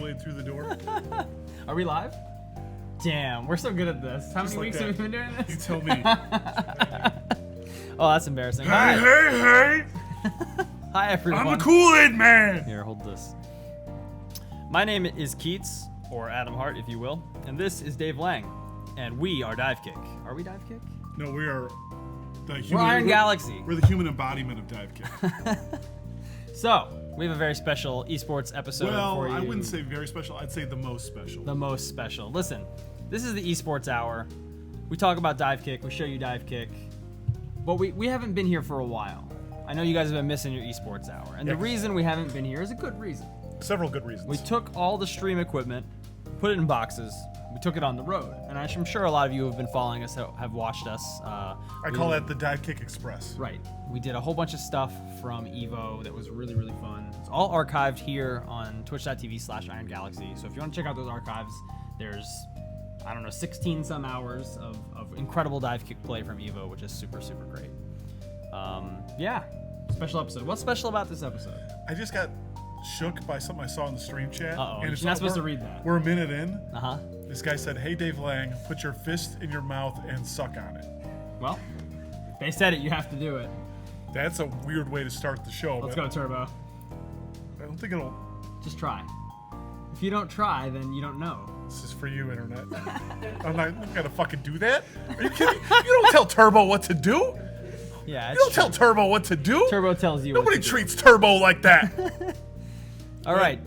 way through the door. Are we live? Damn, we're so good at this. How many weeks have we been doing this? You tell me. Oh, that's embarrassing. Hey! Hi, everyone. I'm a Kool-Aid man! Here, hold this. My name is Keats, or Adam Hart, if you will, and this is Dave Lang, and we are Divekick. Are we Divekick? No, we are the human... We're Iron Galaxy. We're the human embodiment of Divekick. So, we have a very special esports episode for you. Well, I wouldn't say very special. I'd say the most special. The most special. Listen, this is the esports hour. We talk about Divekick. We show you Divekick. But we haven't been here for a while. I know you guys have been missing your esports hour. And the reason we haven't been here is a good reason. Several good reasons. We took all the stream equipment, put it in boxes. We took it on the road. And I'm sure a lot of you who have been following us have watched us. I call that the Divekick Express. Right. We did a whole bunch of stuff from EVO that was really, really fun. It's all archived here on twitch.tv/Iron Galaxy. So if you want to check out those archives, there's, I don't know, 16 some hours of incredible Divekick play from EVO, which is super, super great. Yeah, special episode. What's special about this episode? I just got shook by something I saw in the stream chat. Uh-oh, and you're not supposed to read that. We're a minute in. Uh-huh. This guy said, "Hey, Dave Lang, put your fist in your mouth and suck on it." Well, they said it, you have to do it. That's a weird way to start the show. Let's go, Turbo. I don't think it'll... Just try. If you don't try, then you don't know. This is for you, Internet. I'm not gonna fucking do that. Are you kidding? You don't tell Turbo what to do. Yeah, You don't tell Turbo what to do. Turbo tells you Nobody what to treats Turbo like that. All right.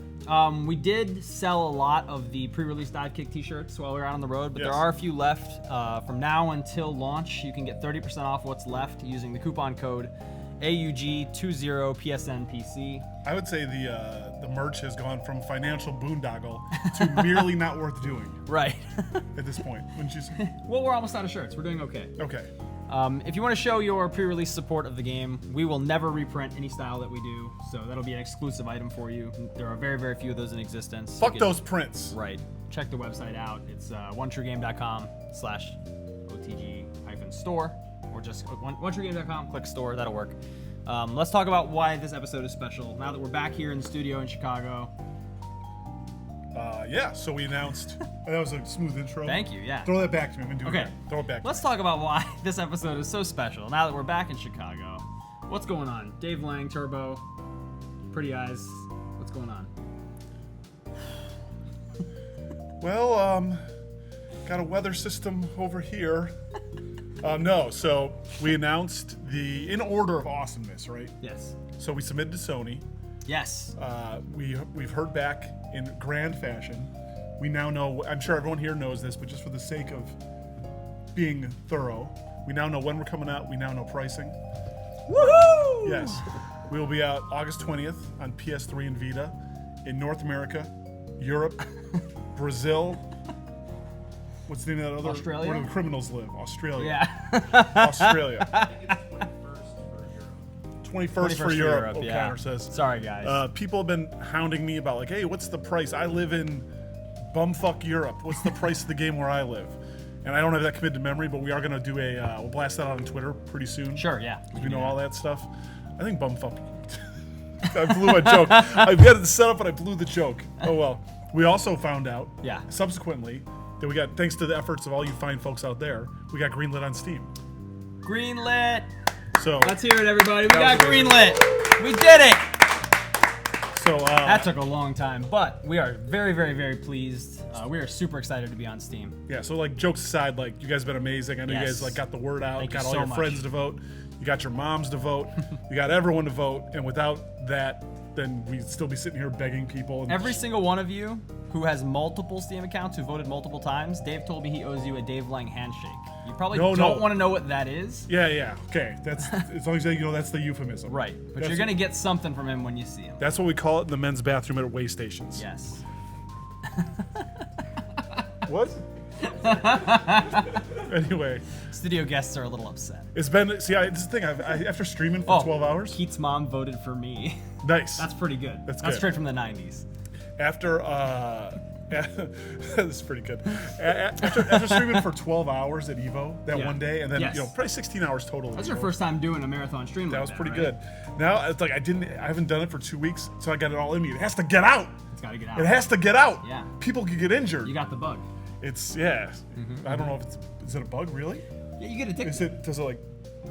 We did sell a lot of the pre-release Divekick t-shirts while we were out on the road, but there are a few left. From now until launch, you can get 30% off what's left using the coupon code AUG20PSNPC. I would say the merch has gone from financial boondoggle to merely not worth doing. Right. At this point, wouldn't you say? Well, we're almost out of shirts. We're doing okay. Okay. If you want to show your pre-release support of the game, we will never reprint any style that we do, so that'll be an exclusive item for you. There are very, very few of those in existence. Fuck those prints. Right. Check the website out. It's onetruegame.com/OTG-store, or just onetruegame.com, click store, that'll work. Let's talk about why this episode is special. Now that we're back here in the studio in Chicago. Yeah, so we announced... that was a smooth intro. Thank you, yeah. Throw that back to me. I'm gonna do Okay. it. Throw it back. Let's talk about why this episode is so special. Now that we're back in Chicago, what's going on? Dave Lang, Turbo, Pretty Eyes. What's going on? Well, got a weather system over here. No, so we announced in order of awesomeness, right? Yes. So we submitted to Sony. Yes. We've heard back in grand fashion. We now know, I'm sure everyone here knows this, but just for the sake of being thorough, we now know when we're coming out. We now know pricing. Woohoo! Yes. We will be out August 20th on PS3 and Vita in North America, Europe, Brazil. What's the name of that other? Australia? Where do the criminals live? Australia. Yeah. Australia. 21st for Europe, yeah. O'Connor says. Sorry, guys. People have been hounding me about, like, hey, what's the price? I live in bumfuck Europe. What's the price of the game where I live? And I don't have that committed to memory, but we are going to do we'll blast that out on Twitter pretty soon. Sure, yeah. We know all that stuff. I think bumfuck. I blew my joke. I've got it set up, but I blew the joke. Oh, well. We also found out, subsequently, that we got, thanks to the efforts of all you fine folks out there, we got greenlit on Steam. Greenlit. So let's hear it, everybody. We got greenlit. We did it. So that took a long time, but we are very, very, very pleased. We are super excited to be on Steam. Yeah. So like, jokes aside, like, you guys have been amazing. I know you guys like got the word out, got all your friends to vote, you got your moms to vote, you got everyone to vote, and without that, then we'd still be sitting here begging people. And every single one of you who has multiple Steam accounts, who voted multiple times, Dave told me he owes you a Dave Lang handshake. You probably don't want to know what that is. Yeah. Okay. That's as long as you know that's the euphemism. Right. But you're gonna get something from him when you see him. That's what we call it in the men's bathroom at way stations. Yes. What? Anyway. Studio guests are a little upset. It's been this is the thing. After streaming for 12 hours. Keith's mom voted for me. Nice. That's pretty good. That's straight from the 90s. After Yeah, this is pretty good. After streaming for 12 hours at Evo that one day, and then probably 16 hours total. That's your first time doing a marathon stream. That was pretty good. Now it's like I haven't done it for 2 weeks, so I got it all in me. It has to get out. It's got to get out. It has to get out. Yeah. People could get injured. You got the bug. It's I don't know if is it a bug really? Yeah, you get addicted. Does it like?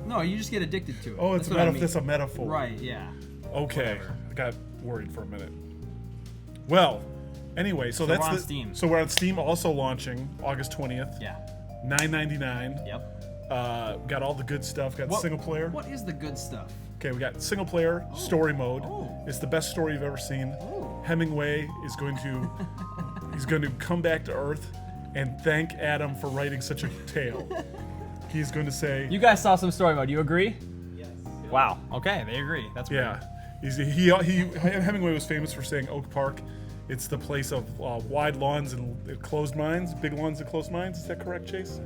No, you just get addicted to it. Oh, it's that's a metaphor. Right. Yeah. Okay. Whatever. I got worried for a minute. Well, anyway, so that's we're on Steam. So we're on Steam, also launching August 20th. Yeah. $9.99. Yep. Got all the good stuff. Got single player. What is the good stuff? Okay, we got single player story mode. Oh. It's the best story you've ever seen. Oh. Hemingway is going to he's going to come back to Earth and thank Adam for writing such a tale. He's going to say, You guys saw some story mode. You agree? Yes. Wow. Okay, they agree. That's weird. Hemingway was famous for saying Oak Park. It's the place of wide lawns and closed minds, big lawns and closed minds. Is that correct, Chase?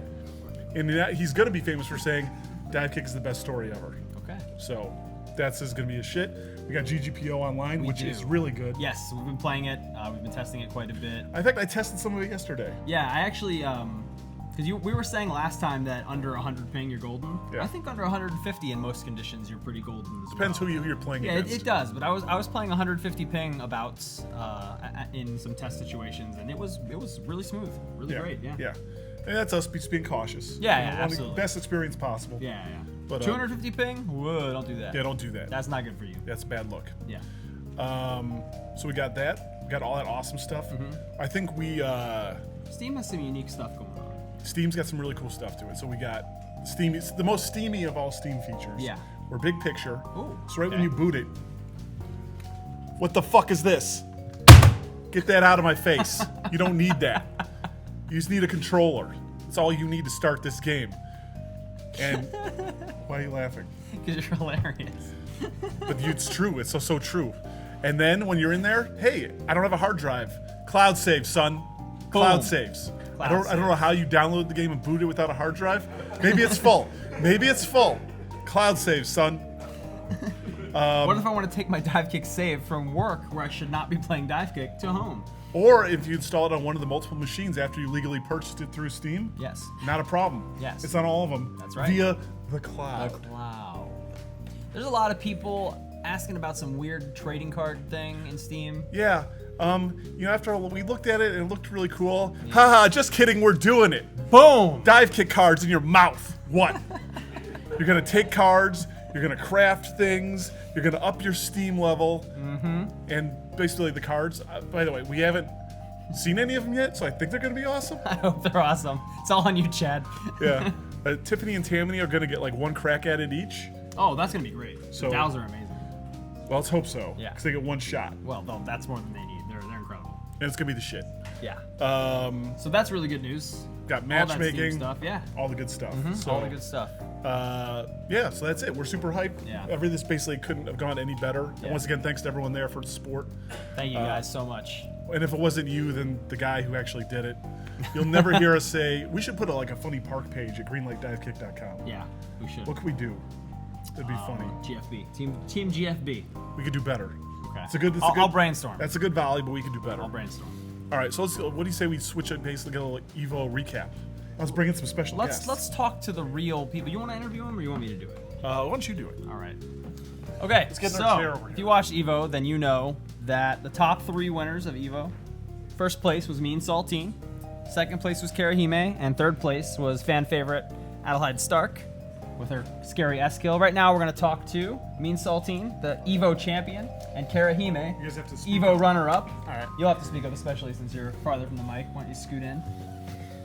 And he's going to be famous for saying Divekick is the best story ever. Okay. So that's going to be a shit. We got GGPO online, which is really good. Yes, we've been playing it. We've been testing it quite a bit. In fact, I tested some of it yesterday. Yeah, I actually, because we were saying last time that under 100 ping you're golden. Yeah. I think under 150 in most conditions you're pretty golden as Depends well. who you're playing Yeah, against. it does. But I was playing 150 ping abouts in some test situations, and it was really smooth, really great. Yeah. Yeah. And that's us being cautious. Yeah, absolutely. Best experience possible. Yeah. But 250 ping? Whoa, don't do that. Yeah, don't do that. That's not good for you. That's bad luck. Yeah. So we got that. We got all that awesome stuff. I think Steam has some unique stuff going on. Steam's got some really cool stuff to it. So we got Steam. It's the most steamy of all Steam features. Yeah. We're big picture. Ooh, so right when you boot it, what the fuck is this? Get that out of my face. You don't need that. You just need a controller. That's all you need to start this game. And why are you laughing? Because you're hilarious. But it's true. It's so true. And then when you're in there, hey, I don't have a hard drive. Cloud save, son. Cloud saves. I don't know how you download the game and boot it without a hard drive. Maybe it's full. Maybe it's full. Cloud save, son. What if I want to take my Divekick save from work where I should not be playing Divekick to home? Or if you install it on one of the multiple machines after you legally purchased it through Steam, Yes. not a problem. Yes. It's on all of them. That's right. Via the cloud. The cloud. There's a lot of people asking about some weird trading card thing in Steam. Yeah. After we looked at it and it looked really cool. Yeah. Haha, just kidding, we're doing it. Boom! Divekick cards in your mouth. What? You're gonna take cards, you're gonna craft things, you're gonna up your Steam level, and basically the cards. By the way, we haven't seen any of them yet, so I think they're gonna be awesome. I hope they're awesome. It's all on you, Chad. Yeah. Tiffany and Tammany are gonna get like one crack at it each. Oh, that's gonna be great. So, the DAOs are amazing. Well, let's hope so. Yeah. Because they get one shot. Well, that's more than they need. They're incredible. And it's gonna be the shit. Yeah. So that's really good news. Got matchmaking. All that Steam stuff. Yeah. All the good stuff. So, all the good stuff. Yeah, so that's it. We're super hyped. Yeah. Everything basically couldn't have gone any better. And once again, thanks to everyone there for the support. Thank you guys so much. And if it wasn't you, then the guy who actually did it. You'll never hear us say, we should put a funny park page at greenlightdivekick.com. Yeah, we should. What could we do? It'd be funny. GFB. Team GFB. We could do better. Okay. I'll brainstorm. That's a good volley, but we can do better. I'll brainstorm. All right, so what do you say we switch it, basically get a little Evo recap? Let's bring in some special guests. Let's talk to the real people. You want to interview them or you want me to do it? Why don't you do it? All right. Okay, Let's get in our chair over if here. you watched Evo, then you know that the top 3 winners of Evo, first place was me and Saltine, second place was Karahime, and third place was fan favorite Adelheid Stark with her scary S-kill. Right now we're going to talk to me and Saltine, the Evo champion, and Karahime, You guys have to speak Evo up. runner-up. All right. You'll have to speak up, especially since you're farther from the mic. Why don't you scoot in?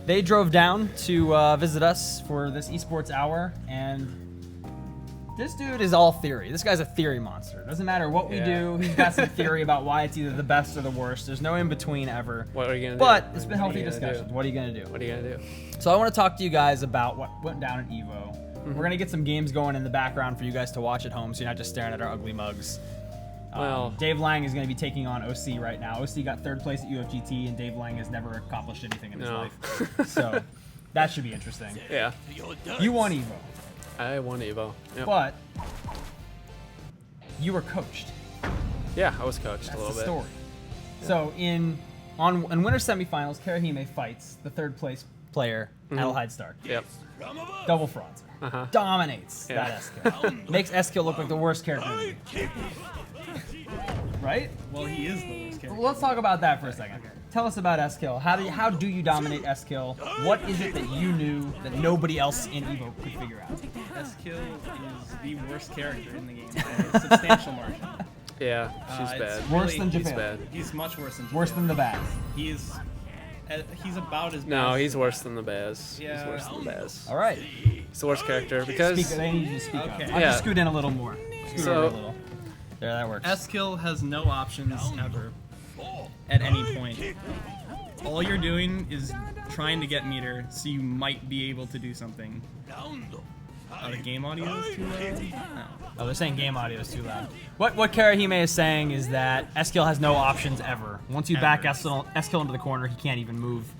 They drove down to visit us for this esports hour, and this dude is all theory. This guy's a theory monster. Doesn't matter what we do, he's got some theory about why it's either the best or the worst. There's no in between ever. What are you gonna do? But it's been What are healthy you gonna discussions. do? What are you gonna do? What are you gonna do? So I want to talk to you guys about what went down at Evo. We're gonna get some games going in the background for you guys to watch at home, so you're not just staring at our ugly mugs. Well, Dave Lang is going to be taking on OC right now. OC got 3rd place at UFGT, and Dave Lang has never accomplished anything in his No. life. So that should be interesting. yeah, You won Evo, I won Evo. Yep. but you were coached. Yeah, I was coached That's a little the bit. story. So in in winter semifinals, Karahime fights the third place player, Adelheid Stark. Yep. Double frauds. Dominates that S-Kill. Makes S-Kill look like the worst character in the game. Right? Well, he is the worst character. Well, let's talk about that for a second. Tell us about S-Kill. How do you dominate S-Kill? What is it that you knew that nobody else in EVO could figure out? S-Kill is the worst character in the game by a substantial margin. Yeah, she's bad. Worse than He's Japan. bad. He's much worse than Worse than the Baz. He's about as bad. No, as he's worse than the Baz. Yeah. He's worse than the Baz. All right. He's the worst character because They need you to speak up. Okay. I'll Yeah. just scoot in a little more. Scoot So- over a little. There, that works. S-Kill has no options ever at any point. All you're doing is trying to get meter, so you might be able to do something. The game audio is too loud? No. Oh, they're saying game audio is too loud. What Karahime is saying is that S-Kill has no options ever. Once you back S-Kill into the corner, he can't even move.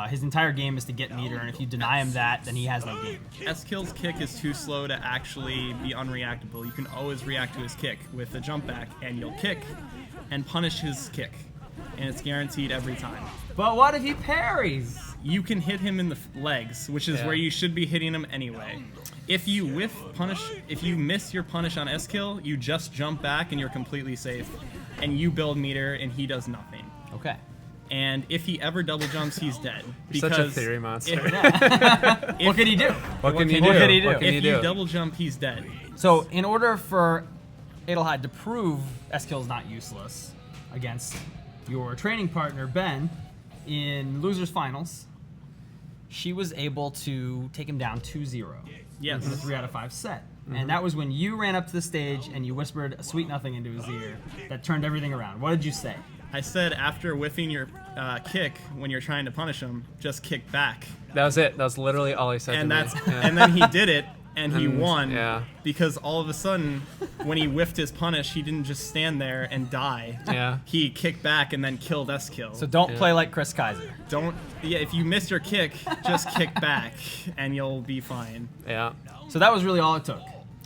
His entire game is to get meter, and if you deny him that, then he has no game. S-Kill's kick is too slow to actually be unreactable. You can always react to his kick with a jump back, and you'll kick and punish his kick. And it's guaranteed every time. But what if he parries? You can hit him in the legs, which is where you should be hitting him anyway. If you miss your punish on S-Kill, you just jump back and you're completely safe. And you build meter and he does nothing. Okay. And if he ever double jumps, he's dead. Such a theory monster. What can he do? What can he What do? can he do? What can he If you do? double jump, he's dead. So, in order for Adelheid to prove S-Kill is not useless against your training partner, Ben, in Losers Finals, she was able to take him down 2-0 Yes. in a 3 out of 5 set. And that was when you ran up to the stage and you whispered a sweet nothing into his ear that turned everything around. What did you say? I said after whiffing your kick when you're trying to punish him, just kick back. That was it. That was literally all he said And to that's me. Yeah. and then he did it and he won. Yeah. Because all of a sudden when he whiffed his punish, he didn't just stand there and die. Yeah. He kicked back and then killed S-Kill. So don't play like Chris Kaiser. If you miss your kick, just kick back and you'll be fine. Yeah. So that was really all it took.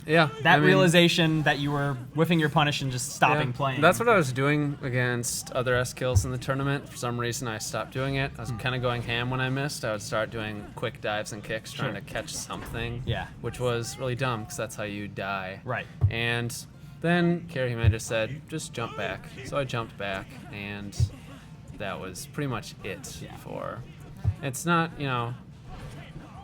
Yeah. That I mean, realization that you were whiffing your punish and just stopping yeah. playing. That's what I was doing against other S-Kills in the tournament. For some reason, I stopped doing it. I was kind of going ham when I missed. I would start doing quick dives and kicks, trying to catch something. Yeah. Which was really dumb, because that's how you die. Right. And then Karahime just said, just jump back. So I jumped back, and that was pretty much it for... It's not,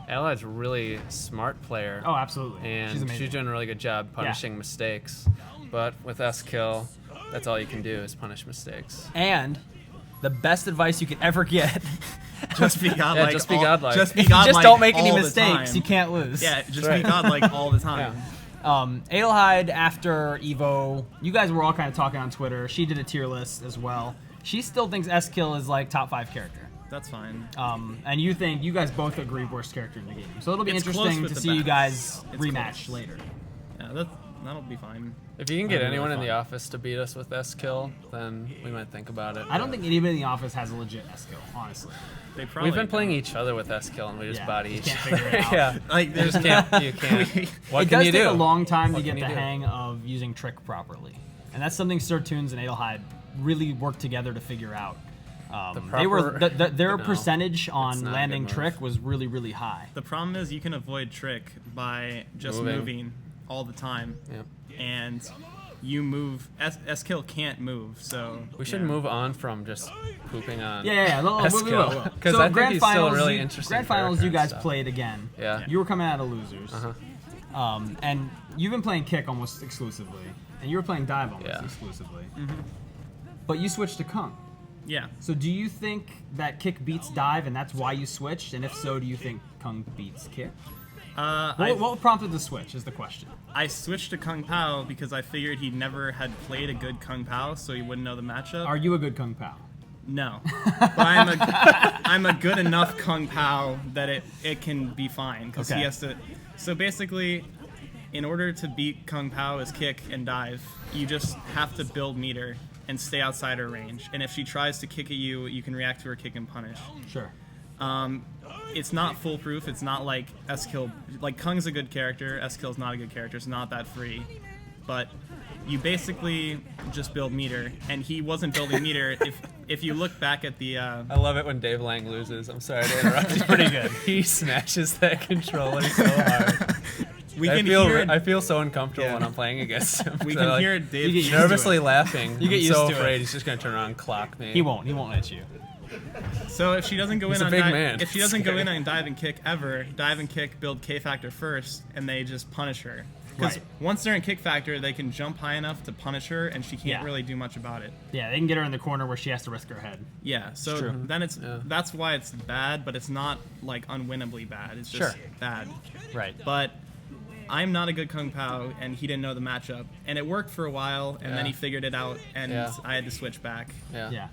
Adelheid's a really smart player. Oh, absolutely. And She's amazing. she's doing a really good job punishing mistakes. But with S-Kill, that's all you can do is punish mistakes. And the best advice you could ever get. Just be godlike. Yeah, just be godlike. Just be If you godlike just don't make any all the mistakes, time. you can't lose. Yeah, just be godlike all the time. Adelheid, after Evo, you guys were all kind of talking on Twitter. She did a tier list as well. She still thinks S-Kill is like top 5 character. That's fine. And you guys both agree worst character in the game. So it'll be It's close interesting with to the see you best. guys It's rematch close. later. Yeah, that'll be fine. If you can get That'd be anyone really in the fun. office to beat us with S-Kill, then we might think about it. I don't think anybody in the office has a legit S-Kill, honestly. They probably We've been playing don't. each other with S-Kill, and we just Yeah, body just each can't other. figure it out. Yeah. Like there's You can't. What It can does you take do? a long time to What get can the you do? hang of using trick properly. And that's something Sir Tunes and Adelheid really worked together to figure out. They were their percentage on not a landing good move. trick was really, really high. The problem is you can avoid trick by just moving all the time. Yep. And you move. S-Kill can't move, so We should move on from just pooping on Yeah. We S-Kill. will. Because So I think grand he's still a finals, really interesting grand finals, you character guys and stuff. played again. Yeah. You were coming out of losers. Uh-huh. And you've been playing kick almost exclusively, and you were playing dive almost Yeah. exclusively. But you switched to Kung. yeah. So do you think that kick beats dive, and that's why you switched? And if so, do you think Kung beats kick? What prompted the switch is the question. I switched to Kung Pao because I figured he never had played a good Kung Pao, so he wouldn't know the matchup. Are you a good Kung Pao? No, but I'm a good enough Kung Pao that it can be fine because Okay. he has to. So basically, in order to beat Kung Pao's kick and dive, you just have to build meter and stay outside her range. And if she tries to kick at you, you can react to her kick and punish. Sure. It's not foolproof. It's not like S-Kill. Like Kung's a good character. S-Kill's not a good character. It's not that free. But you basically just build meter, and he wasn't building meter. If you look back at the I love it when Dave Lang loses. I'm sorry to interrupt. It's pretty good. He smashes that controller so hard. I feel so uncomfortable when I'm playing against him. We can hear Dave nervously laughing. You get I'm used so to afraid it. he's just gonna turn around and clock me. He won't hit you. So if she doesn't go He's in a on big man. if she doesn't go in on dive and kick ever, dive and kick build K factor first, and they just punish her. Because Right. once they're in kick factor, they can jump high enough to punish her, and she can't Yeah. really do much about it. Yeah, they can get her in the corner where she has to risk her head. Yeah, so true. then that's why it's bad, but it's not like unwinnably bad. It's just Sure. bad. Right. But I'm not a good Kung Pao, and he didn't know the matchup, and it worked for a while, and then he figured it out, and I had to switch back. Yeah.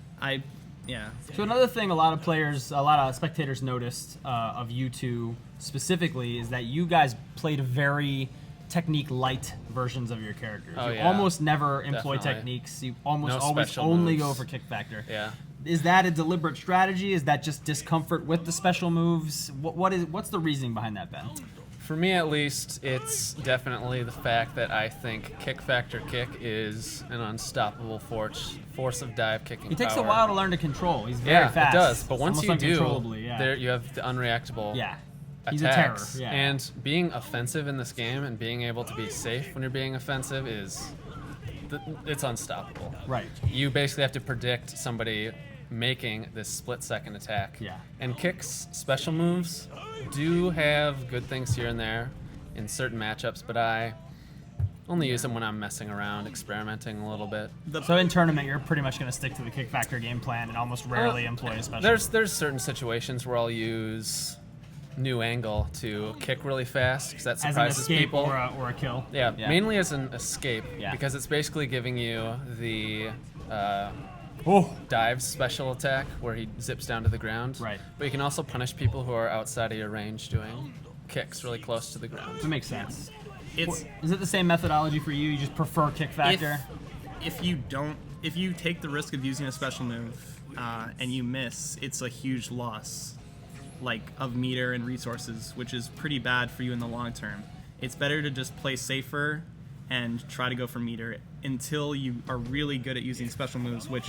Yeah. So another thing a lot of spectators noticed of you two specifically is that you guys played very technique light versions of your characters. Oh, you yeah. almost never employ Definitely. techniques. You almost No always special only moves. go for kick factor. Yeah. Is that a deliberate strategy? Is that just discomfort with the special moves? What's the reasoning behind that, Ben? For me, at least, it's definitely the fact that I think kick factor kick is an unstoppable force of dive kicking. He takes power. a while to learn to control. He's very fast. It does. But It's once almost you do, uncontrollably, there you have the unreactable. Yeah. He's a terror. attacks. Yeah. And being offensive in this game and being able to be safe when you're being offensive it's unstoppable. Right. You basically have to predict somebody making this split-second attack. Yeah. And kicks, special moves, do have good things here and there in certain matchups, but I only use them when I'm messing around, experimenting a little bit. So in tournament, you're pretty much going to stick to the kick factor game plan and almost rarely employ a special. There's certain situations where I'll use new angle to kick really fast because that as an surprises escape people. or a kill. Yeah, mainly as an escape Yeah. because it's basically giving you the Oh. dive special attack where he zips down to the ground. Right. But you can also punish people who are outside of your range doing kicks really close to the ground. That makes sense. It's Is it the same methodology for you? You just prefer kick factor? if you take the risk of using a special move and you miss, it's a huge loss, like of meter and resources, which is pretty bad for you in the long term. It's better to just play safer and try to go for meter until you are really good at using special moves, which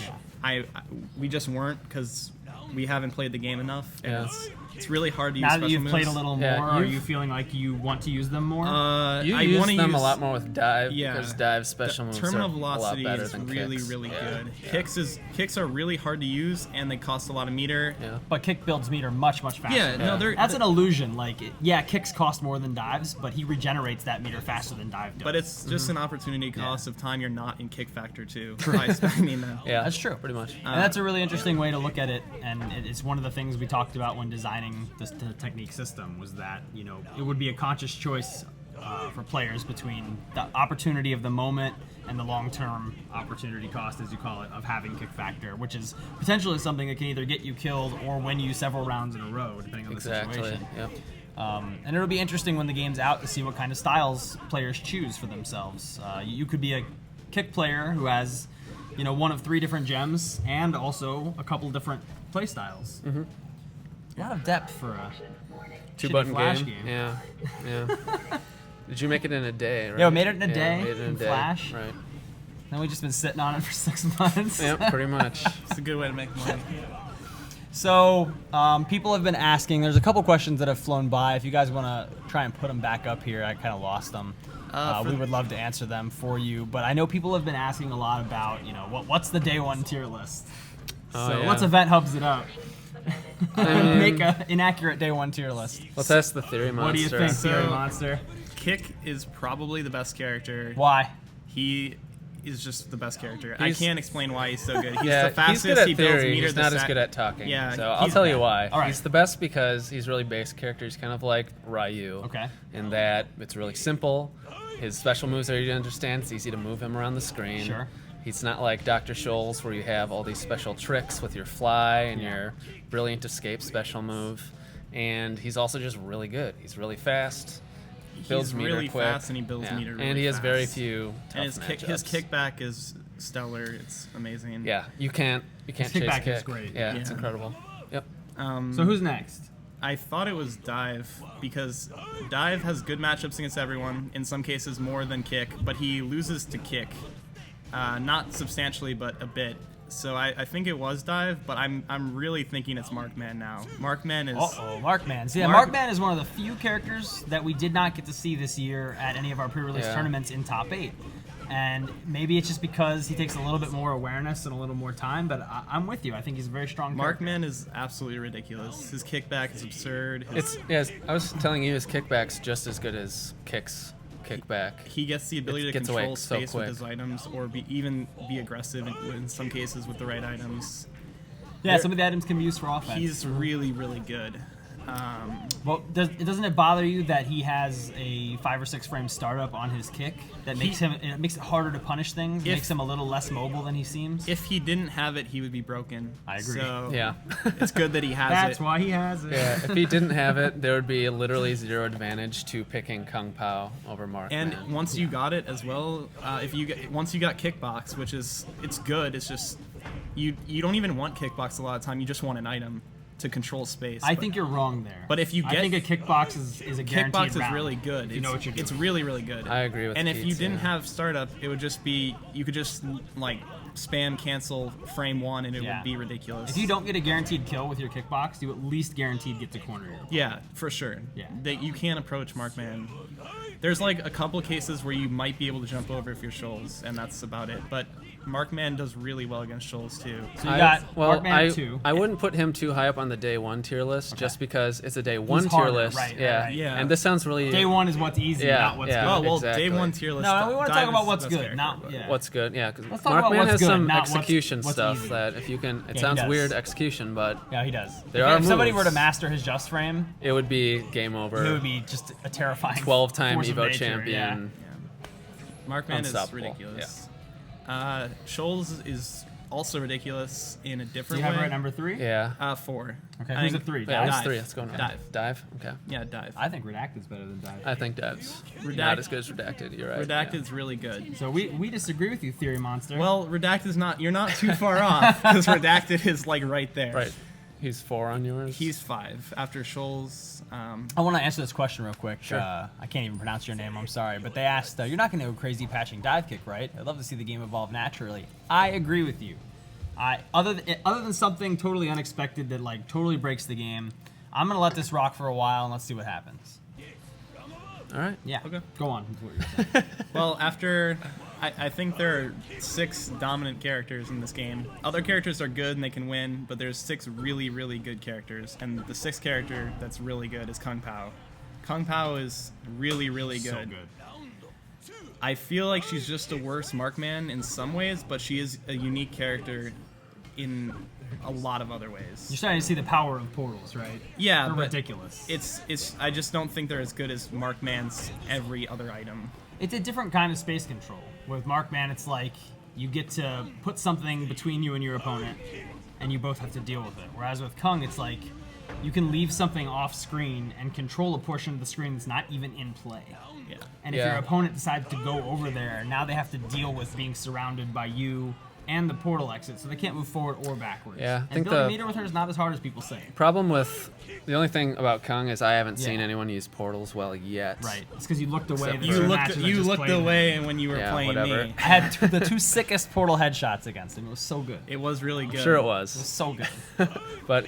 we just weren't because we haven't played the game enough. And it's really hard to use Now special that you've moves. played a little more, Yeah, are you feeling like you want to use them more? You I use wanna them a use- lot more with dive Yeah. because dive special moves Terminal are a lot velocity better is than really, kicks. really Yeah. good. Kicks are really hard to use, and they cost a lot of meter. Yeah. But kick builds meter much faster. Yeah, no, they're That's an illusion. Like, kicks cost more than dives, but he regenerates that meter faster than dive does. But it's just an opportunity cost of time you're not in kick factor too. By spending that. Yeah, That's true. Pretty much. And that's a really interesting way to look at it, and it's one of the things we talked about when designing the technique system was that, it would be a conscious choice for players between the opportunity of the moment and the long-term opportunity cost, as you call it, of having kick factor, which is potentially something that can either get you killed or win you several rounds in a row, depending on the situation. Yep. And it'll be interesting when the game's out to see what kind of styles players choose for themselves. You could be a kick player who has, one of 3 different gems and also a couple different play styles. Mm-hmm. A lot of depth for a 2-button Flash game. Yeah. Did you make it in a day, right? Yeah, we made it in a day made it in a day. Flash. Right. Then we've just been sitting on it for 6 months. Yep, pretty much. It's a good way to make money. So, people have been asking, there's a couple questions that have flown by. If you guys want to try and put them back up here, I kind of lost them. We would love to answer them for you. But I know people have been asking a lot about, what's the day 1 tier list? So let's Event Hubs it up. Make an inaccurate day 1 tier list. Let's ask the Theory Monster. What do you think, Theory So- Monster? Kick is probably the best character. Why? He is just the best character. I He's- can't explain why he's so good. He's Yeah, the fastest. he's good at he builds theory. meter. He's the not as sec- good at talking. Yeah, so I'll he's tell you bad. why. All right. He's the best because he's really base character. He's kind of like Ryu. Okay. In that it's really simple. His special moves are easy to understand. It's easy to move him around the screen. Sure. He's not like Dr. Scholl's where you have all these special tricks with your fly and your brilliant escape special move. And he's also just really good. He's really fast. Builds He's meter really quick. fast and he builds meter really And he has fast. very few tough And his matchups. kickback is stellar. It's amazing. Yeah, you can't chase kickback kick. is great. Yeah, it's Yeah. incredible. Yep. So who's next? I thought it was Dive because Dive has good matchups against everyone. In some cases more than Kick, but he loses to Kick not substantially, but a bit. So I think it was Dive, but I'm really thinking it's Markman now. Markman is... Markman. So yeah, Markman is one of the few characters that we did not get to see this year at any of our pre-release tournaments in top 8. And maybe it's just because he takes a little bit more awareness and a little more time, but I'm with you. I think he's a very strong character. Markman is absolutely ridiculous. His kickback is absurd. I was telling you, his kickback's just as good as Kick's kickback. He gets the ability to control space with his items, or even be aggressive in some cases with the right items. Yeah, some of the items can be used for offense. He's really, really good. Well, doesn't it bother you that he has a 5 or 6 frame startup on his kick that makes it harder to punish things? Makes him a little less mobile than he seems. If he didn't have it, he would be broken. I agree. So yeah, it's good that he has it. That's why he has it. Yeah, if he didn't have it, there would be literally 0 advantage to picking Kung Pao over Markman. And once you got it as well, once you got kickbox, which is it's good. It's just you don't even want kickbox a lot of time. You just want an item to control space. I think you're wrong there. But if you get, I think a kickbox is a guaranteed kickbox round. is really good. You know what you're doing. It's really, really good. I agree with And if Keats, you didn't have startup, it would just be you could just like spam cancel frame 1 and it would be ridiculous. If you don't get a guaranteed kill with your kickbox, you at least guaranteed get to corner your opponent. Yeah, for sure. Yeah. That you can't approach Markman. There's like a couple cases where you might be able to jump over if you're Shoals, and that's about it. But Markman does really well against Shoals too. So you got Markman 2. I wouldn't put him too high up on the day 1 tier list just because it's a day 1 tier list. Right. And this sounds really... Day 1 is what's easy, not what's good. Oh, well, exactly. day 1 tier list. No, we want to talk about what's good, character, not what's good. Yeah, because Let's talk about Markman what's has good, some not what's execution stuff easy. that if you can... It he sounds does. weird execution, but... Yeah, he does. There if somebody moves. were to master his just frame, It would be game over. it would be just a terrifying 12-time force of Evo nature, champion. Markman is Unstoppable. ridiculous. Shoals is also ridiculous in a Do different you have way. her at number 3? Yeah. 4. Okay, I who's think- at 3? Yeah, Dive? that's 3. Let's go now. Dive? Okay. Yeah, Dive. I think Redacted's better than Dive. I think Dive's Redact- not as good as Redacted. You're right. Redacted's really good. So we disagree with you, Theory Monster. Well, Redacted's not. You're not too far off because Redacted is like right there. Yeah. Right. He's 4 on yours? He's 5 after Shoals. I want to answer this question real quick. Sure. I can't even pronounce your name. I'm sorry, but they asked, "You're not going to go crazy patching Divekick, right? I'd love to see the game evolve naturally." I agree with you. Other than something totally unexpected that like totally breaks the game, I'm going to let this rock for a while and let's see what happens. All right. Yeah. Okay. Go on. With what you're saying. Well, after I think there are 6 dominant characters in this game. Other characters are good and they can win, but there's 6 really, really good characters, and the 6th character that's really good is Kung Pao. Kung Pao is really, really good. So good. I feel like she's just a worse Markman in some ways, but she is a unique character in a lot of other ways. You're starting to see the power of portals, right? Yeah, They're but ridiculous. It's. I just don't think they're as good as Markman's every other item. It's a different kind of space control. With Markman, it's like you get to put something between you and your opponent, and you both have to deal with it. Whereas with Kung, it's like you can leave something off screen and control a portion of the screen that's not even in play. Yeah. And if your opponent decides to go over there, now they have to deal with being surrounded by you and the portal exit, so they can't move forward or backwards. Yeah, I and think building the- meter with her is not as hard as people say. Problem with the only thing about Kung is I haven't seen Yeah. anyone use portals well yet. Right. It's because you looked away. Except the for- two You matches I just looked played in. away when you were Yeah, playing whatever. me. I had the 2 sickest portal headshots against him. It was so good. It was really good. Sure it It was was. so good. But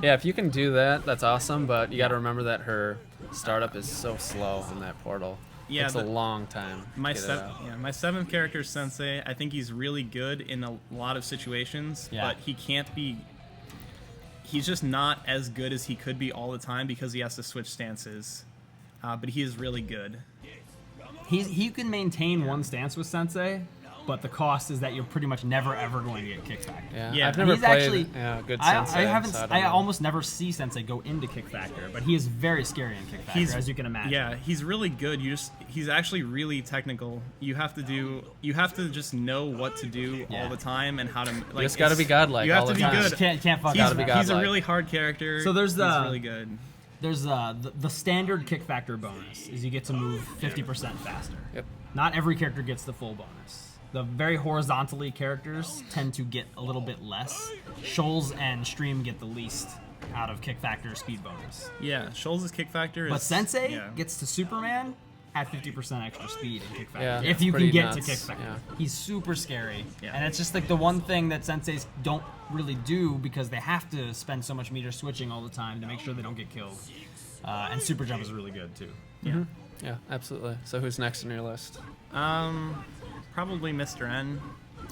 yeah, if you can do that, that's awesome. But you got to remember that her startup is so slow in that portal. Yeah, It's a long time. My to get it out. my 7th character is Sensei. I think he's really good in a lot of situations, Yeah. but he can't be. He's just not as good as he could be all the time because he has to switch stances. But he is really good. He can maintain one stance with Sensei, but the cost is that you're pretty much never ever going to get kick factor. Yeah, Yeah. I've never He's played actually good I Sensei. haven't. so I don't I know. almost never see Sensei go into kick factor, but he is very scary in kick factor, as you can imagine. Yeah, he's really good. He's actually really technical. You have to just know what to do Yeah. all the time and how to. Like, just gotta be godlike You have all to the be time. good. Can't fuck Gotta up. be He's a godlike. really hard character. So there's he's the- really good. There's the standard kick factor bonus is you get to move 50% faster. Yep. Not every character gets the full bonus. The very horizontally characters tend to get a little bit less. Shoals and Stream get the least out of kick factor speed bonus. Yeah, Shoals' kick factor is. But Sensei yeah. gets to Superman at 50% extra speed in Kick Factor. Yeah, if it's you can pretty get nuts. to Kick Factor. Yeah. He's super scary. Yeah. And it's just like the one thing that senseis don't really do because they have to spend so much meter switching all the time to make sure they don't get killed. And Super Jump is really good too. Yeah. Yeah, absolutely. So who's next on your list? Probably Mr. N.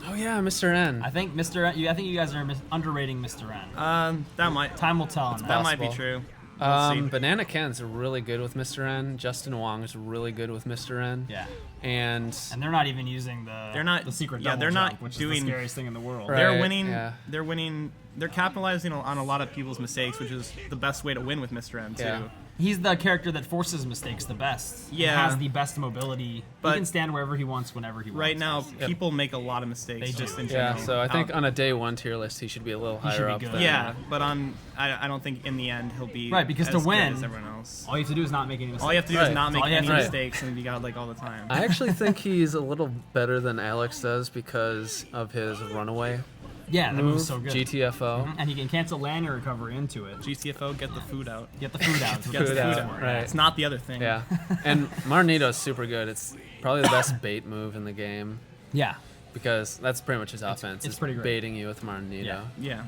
Oh yeah, Mr. N. I think Mr. N, I think you guys are underrating Mr. N. That might Time will tell on that. that might be possible. true. Let's see. Banana Ken's really good with Mr. N. Justin Wong is really good with Mr. N. Yeah. And And they're not even using the secret double they're not jump, which doing- is the scariest thing in the world. Right. They're winning. yeah. They're winning. They're capitalizing on a lot of people's mistakes, which is the best way to win with Mr. M too. Yeah. He's the character that forces mistakes the best. He Yeah. has the best mobility. But- he can stand wherever he wants, whenever he wants. Right now, people make a lot of mistakes They just do. in yeah, general. so I think on a day 1 tier list he should be a little He should higher be up good. than yeah, but I don't think in the end he'll be Right, because as to good win- as everyone else. All you have to do is not make any mistakes. All you have to do Right. is not That's make all you have any to do. mistakes and be godlike all the time. I actually think he's a little better than Alex does because of his runaway Yeah, that move, move's so good. GTFO. And he can cancel land recovery into it. GTFO, get the food out. Get the food out. Get the Food food out, out. right. It's not the other thing. Yeah, and Marnito's super good. It's probably the best bait move in the game Yeah. because that's pretty much his offense. it's is pretty great. baiting you with Marnito. Yeah. Yeah.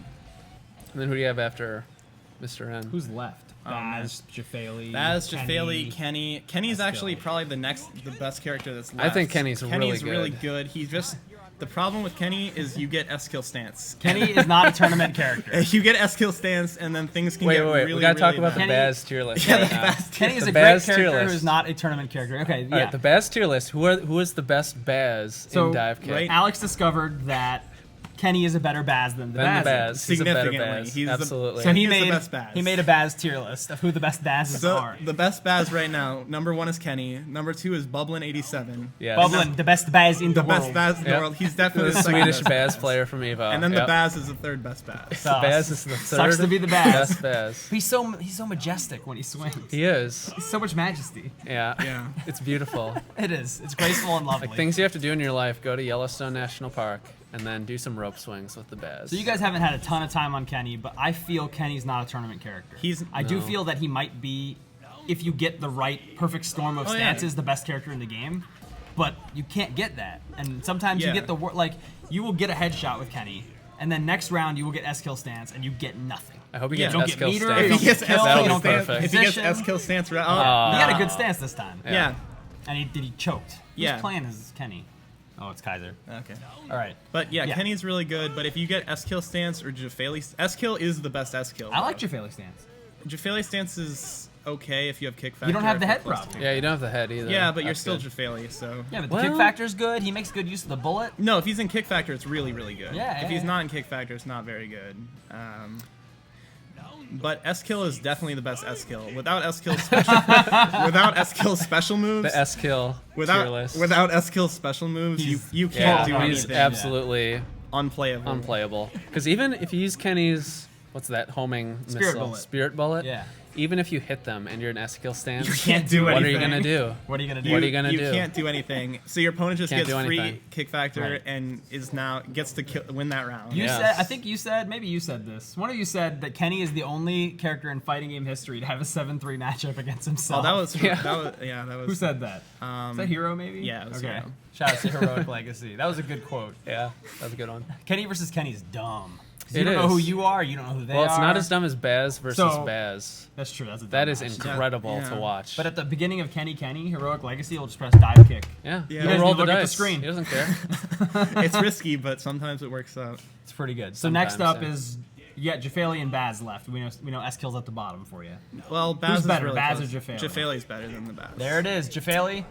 And then who do you have after Mr. N? Who's left? man. Baz, Jafali, Baz, Kenny. Jafali, Kenny. Kenny's Eskill. actually probably the best character that's left. I think Kenny's really really good. good. He's just the problem with Kenny is you get S-kill stance. Kenny is not a tournament character. You get S-kill stance, and then things can Wait, get wait, wait. really, We gotta talk really about the bad. Kenny- Baz tier list. Yeah, right the now. Baz tier Kenny is The a great Baz tier character list. who's not a tournament character. Okay, yeah. All right, the Baz tier list. Who is the best Baz So, in Divekick? right- Alex discovered that Kenny is a better Baz than the Then the Baz. Baz. He's a better Significantly. Baz. He's the- Absolutely. So he He's the made best Baz. he made a Baz tier list of who the best Bazes So are. the best Baz right now, number 1 is Kenny. Number 2 is Bublin87. Yes. Bublin, the best Baz in the, The world. best Baz in the Yep. world. He's The definitely the second Swedish best Baz player from Evo. And then the Yep. Baz is the third best Baz. Sus. Baz is the third. Sucks to be the Baz. Best Baz. He's so majestic when he swings. He is. He's so much majesty. Yeah. Yeah. It's beautiful. It is. It's graceful and lovely. Like things you have to do in your life: go to Yellowstone National Park and then do some rope swings with the Baz. So you guys haven't had a ton of time on Kenny, but I feel Kenny's not a tournament character. I do No. feel that he might be, if you get the right perfect storm of Oh, yeah. stances, the best character in the game. But you can't get that, and sometimes you Yeah. get the like you will get a headshot with Kenny, and then next round you will get S-kill stance, and you get nothing. I hope he Yeah. gets You don't S get kill meter, stance. you If don't he gets get kill, That would you be don't get perfect. If he gets position. S-kill stance, right? He got a good stance this time. yeah. And he choked. Yeah. Who's playing as Kenny? Oh, it's Kaiser. Okay. All right. But yeah, Yeah. Kenny's really good. But if you get S-kill stance or Jafali, S-kill is the best S-kill. I like Jafali stance. Jafali stance is okay if you have kick factor. You don't have if the you're head close prop. to- Yeah, you don't have the head either. Yeah, but you're That's still good. Jafali, so. Yeah, but the Well- kick factor's good. He makes good use of the bullet. No, if he's in kick factor, it's really, really good. Yeah, If yeah, he's yeah. not in kick factor, it's not very good. But S-kill is definitely the best S-kill. Without S-kill special, without S-kill special moves, The S kill tier without list. without S-kill special moves, you He's- can't do yeah, he's anything. absolutely Unplayable. unplayable. Because even if you use Kenny's, what's that homing Spirit missile? bullet. Spirit bullet. Yeah. Even if you hit them and you're in S kill stance, You can't do what anything. are you gonna do? What are you gonna do? What are you gonna You do? can't do anything. So your opponent just Can't gets do free anything. kick factor Right. and is now gets to win that round. You Yes. said, I think you said, maybe you said this. One of you said that Kenny is the only character in fighting game history to have a 7-3 matchup against himself. Oh, that was Yeah. that was. Who said that? Is that Hero maybe? yeah, it was okay. Hero. Shout out to Heroic Legacy. That was a good quote. Yeah, that's a good one. Kenny versus Kenny is dumb. 'Cause you It don't know is. who you are. You don't know who they Well, are. it's not as dumb as Baz versus So- Baz. That's true. That's a dumb That is match. incredible Yeah. to watch. But at the beginning of Kenny, Heroic Legacy, he'll just press dive kick. yeah, Yeah. he'll He roll doesn't the look at the dice. screen. He doesn't care. It's risky, but sometimes it works out. It's pretty good. So next up Sometimes, is you got Jafali and Baz left. We know S-Kill's at the bottom for you. Well, Baz is better, really Baz close. or Jafali? Jafali's better than the Baz. There it is, Jafali.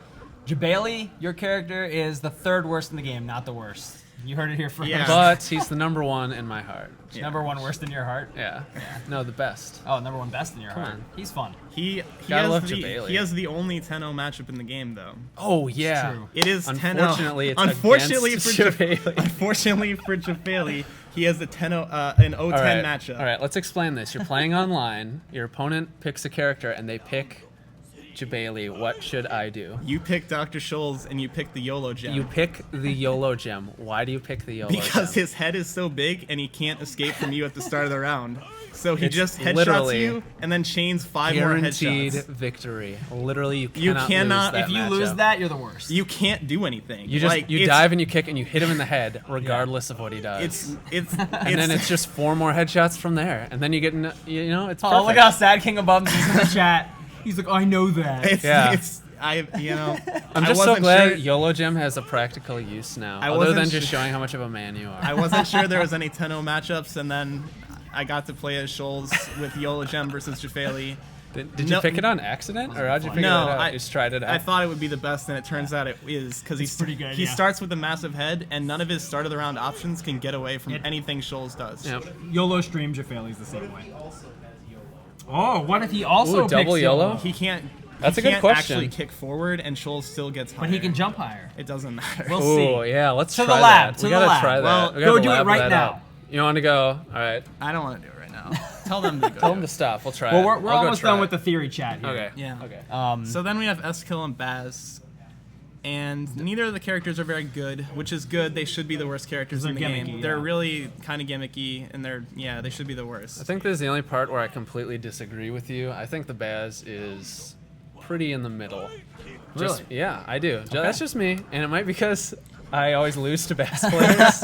Jabali, your character is the third worst in the game, not the worst. You heard it here first. Yeah. But he's the number one in my heart. Yeah. Number one worst in your heart. Yeah. No, the best. Oh, number one best in your Come heart. on. He's fun. He Gotta love has the Jabali. he has the only 10-0 matchup in the game though. Oh yeah. true. It is 10-0. Unfortunately, it's unfortunately against for Jafali. Unfortunately for Jafali, he has the 10-0 an 0-10 All right. matchup. All right, let's explain this. You're playing online. Your opponent picks a character, and they pick Jabali. What should I do? You pick Dr. Scholl's and you pick the YOLO gem. You pick the YOLO gem. Why do you pick the YOLO because gem? his head is so big and he can't escape from you at the start of the round. So he It's just headshots literally you and then chains 5 more Guaranteed headshots. victory. Literally, You cannot- lose that If you matchup. lose that, you're the worst. You can't do anything. You just Like, you it's- dive and you kick and you hit him in the head, regardless of what he does. It's and then it's just 4 more headshots from there, and then you get it's Oh, perfect. look how sad King of Bums is in the chat. He's like, I know that. Yeah. I'm I'm I just so wasn't glad sure- YOLO Gem has a practical use now, I other wasn't than just sure- showing how much of a man you are. I wasn't sure there was any 10-0 matchups, and then I got to play as Shoals with YOLO Gem versus Jafeli. Did you No- pick it on accident, or how'd you figure No, that out? I You just tried it out. I thought it would be the best, and it turns out it is because pretty good, he yeah. starts with a massive head, and none of his start of the round options can get away from anything Shoals does. Yep. YOLO stream Jafali's the same way. Oh, what if he also Ooh, double picks YOLO? He can't. That's he a good can't question. actually kick forward, and Shoals still gets higher. But he can jump higher. It doesn't matter. We'll Ooh, see. yeah, let's To try the lab, that. to We the gotta lab. try that. Well, We gotta go do it lab right that now. out. You want to go? All right. I don't want to do it right now. Tell them to go. Tell do him to it. stop. We'll try Well, it. we're I'll go almost try done it. with the theory chat here. Okay. Yeah. Okay. So then we have Eskill and Baz, and neither of the characters are very good, which is good. They should be the worst characters in the They're game. gimmicky, They're yeah. really kind of gimmicky, and they should be the worst. I think this is the only part where I completely disagree with you. I think the Baz is pretty in the middle. Just, Really? yeah, I do. That's just me, and it might be because I always lose to Baz players.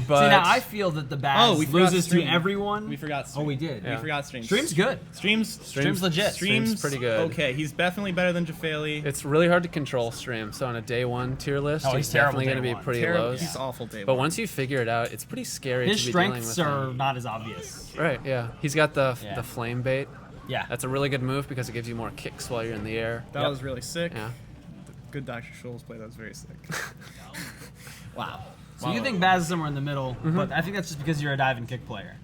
But See, now I feel that the Baz we forgot loses Stream. to everyone. We forgot Oh, Stream. we did. Yeah. We forgot Streams. Stream's good. Streams legit. Stream's pretty good. Okay, he's definitely better than Jafeli. it's really hard to control Stream. So on a day 1 tier list, Oh, he's he's terrible definitely going to day be one. pretty Terrible. low. He's awful, Dave. But once you figure it out, it's pretty scary His to be dealing with strengths are him. not as obvious. Right, yeah. He's got the Yeah. flame bait. Yeah. That's a really good move because it gives you more kicks while you're in the air. that Yep. was really sick. Yeah. Good Dr. Scholl's play. That was very sick. Wow. So you think Baz is somewhere in the middle, but I think that's just because you're a dive and kick player.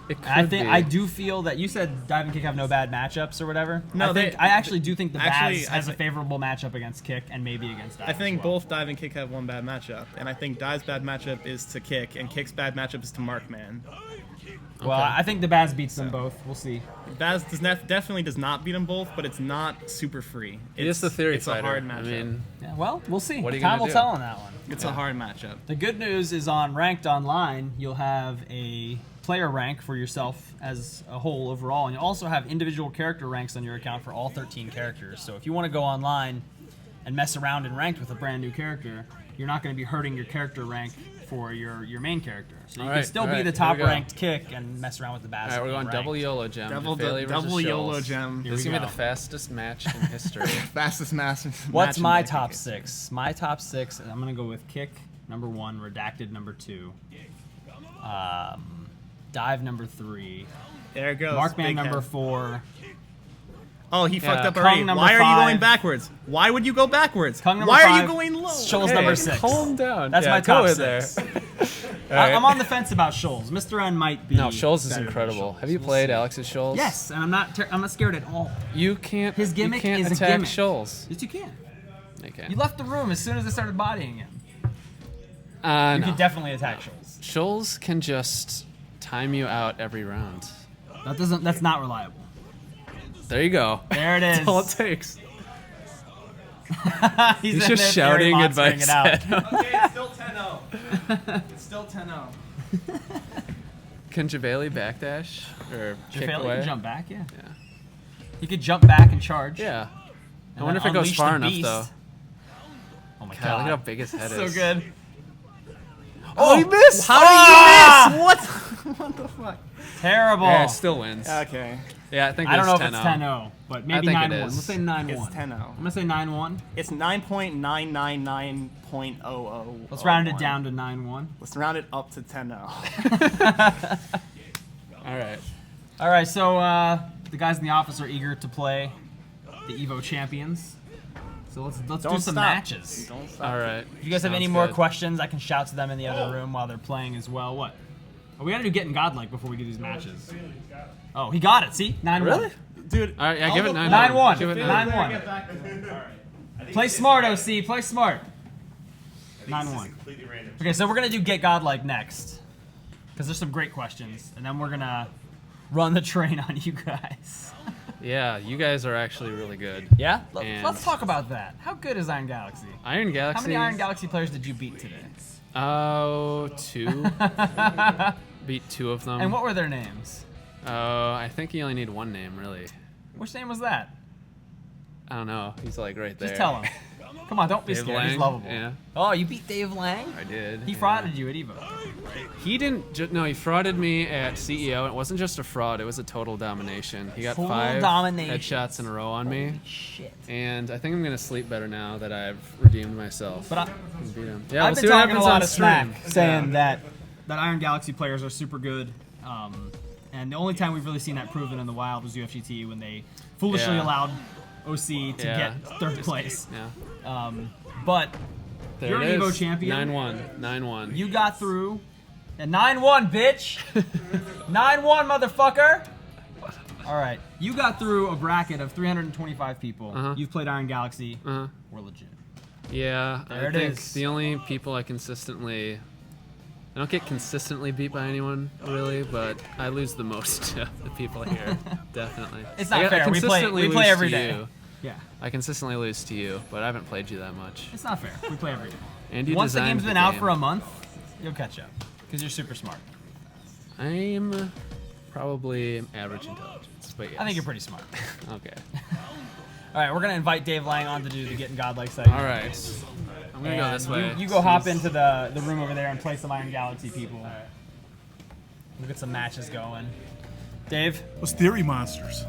It could I think be. I do feel that you said dive and kick have no bad matchups or whatever. No, I actually do think the actually, Baz I has a thi- favorable matchup against kick and maybe against dive. I think as well. both Dive and Kick have one bad matchup, and I think Dive's bad matchup is to Kick, and Kick's bad matchup is to Markman. Well, Okay. I think the Baz beats them both. We'll see. Baz definitely does not beat them both, but it's not super free. He is the theory it's fighter. a hard matchup. I mean, Yeah, well, we'll see. What are you Time gonna will do? tell on that one. it's a hard matchup. The good news is on Ranked Online, you'll have a player rank for yourself as a whole overall, and you'll also have individual character ranks on your account for all 13 characters. So if you want to go online and mess around in Ranked with a brand new character, you're not going to be hurting your character rank for your main character. So you can Alright, still be alright, the here top we go. ranked kick and mess around with the Baz. all right, we're going ranked. double YOLO Gem. Double Jafeli versus YOLO Shoals. Gem. This is we going to be go. the fastest match in history. Fastest match. What's my in top Divekick. 6? My top 6, and I'm going to go with kick number 1, redacted number 2, dive number 3, There it goes. Markman big number head. 4. Oh, he fucked up Kung already. number Why are you 5. going backwards? Why would you go backwards? Kung number Why are 5, you going low? Shoals Hey, number 6. Calm down. That's Yeah, my go top in 6. there. All right. I'm on the fence about Shoals. Mr. N might be. No, Shoals is better than incredible. Shoals. Have you We'll played see. Alex's Shoals? Yes, and I'm not scared at all. You can't. His gimmick you can't is a attack gimmick. Shoals. Yes, you can. Okay. You left the room as soon as I started bodying him. You no. can definitely attack Shoals. Shoals can just time you out every round. That's not reliable. There you go. There it is. That's all it takes. He's He's in just there, Fury shouting monstering advice. it out. Okay, it's still 10-0. It's still 10-0. Can Javeli backdash or kick Jafeli away? can jump back, yeah. Yeah. He could jump back and charge. Yeah. I and wonder if then it goes unleash far the enough beast. though. Oh my God, god. look how big his head So is. good. Oh, he missed! How did you miss? What the fuck? Terrible. Yeah, it still wins. Okay. Yeah, I think I don't know if it's it's 10-0. 10-0, but maybe think it 9-1. is. Let's say 9-1. It's 10-0. I'm going to say 9-1. It's 9.999.00. Let's round it down to 9-1. Let's round it up to 10-0. All right. All right, so the guys in the office are eager to play the Evo champions. So let's do Don't some stop. matches. Don't stop. All right. If you guys have any Sounds more good. questions, I can shout to them in the other room while they're playing as well. What? Oh, we got to do getting godlike before we do these matches. Oh, he got it. See? 9-1. Really? Dude, All right, yeah, give it 9-1. 9-1. Give it 9-1. Play smart, OC. Play smart. 9-1. Okay, so we're going to do get godlike next. Because there's some great questions. And then we're going to run the train on you guys. Yeah, you guys are actually really good. Yeah? And- Let's talk about that. How good is Iron Galaxy? Iron Galaxy. How many Iron Galaxy players did you beat today? Oh, 2. Beat 2 of them. And what were their names? Oh, I think you only need one name, really. Which name was that? I don't know. He's like right there. Just tell him. Come on, don't be Dave scared. Lang? He's lovable. Yeah. Oh, you beat Dave Lang? I did. He yeah. frauded you at Evo. He didn't. No, he frauded me at CEO. It wasn't just a fraud. It was a total domination. He got Total 5 domination. headshots in a row on me. Holy shit. And I think I'm gonna sleep better now that I've redeemed myself. But And beat him. Yeah, I've we'll been see what talking a happens lot on of smack, stream. saying that Iron Galaxy players are super good. And the only time we've really seen that proven in the wild was UFGT when they foolishly Yeah. allowed OC to get third place. Yeah. But There you're it an Evo is. champion. 9-1. 9-1. You got through. And 9-1, bitch. 9-1, motherfucker. All right. You got through a bracket of 325 people. You've played Iron Galaxy. We're legit. Yeah, There I it think is. the only people I don't get consistently beat by anyone, really, but I lose the most of the people here, definitely. It's not I fair. We play lose every to day. you. Yeah. I consistently lose to you, but I haven't played you that much. It's not fair. We play every day. And you Once the designed game's been out game. for a month, you'll catch up. Because you're super smart. I'm probably average intelligence, but yes. I think you're pretty smart. Okay. All right, we're going to invite Dave Lang on to do the Getting Godlike segment. All right. I'm gonna go this way. You go hop into the room over there and play some Iron Galaxy people. We'll get some matches going. Dave? Those theory monsters.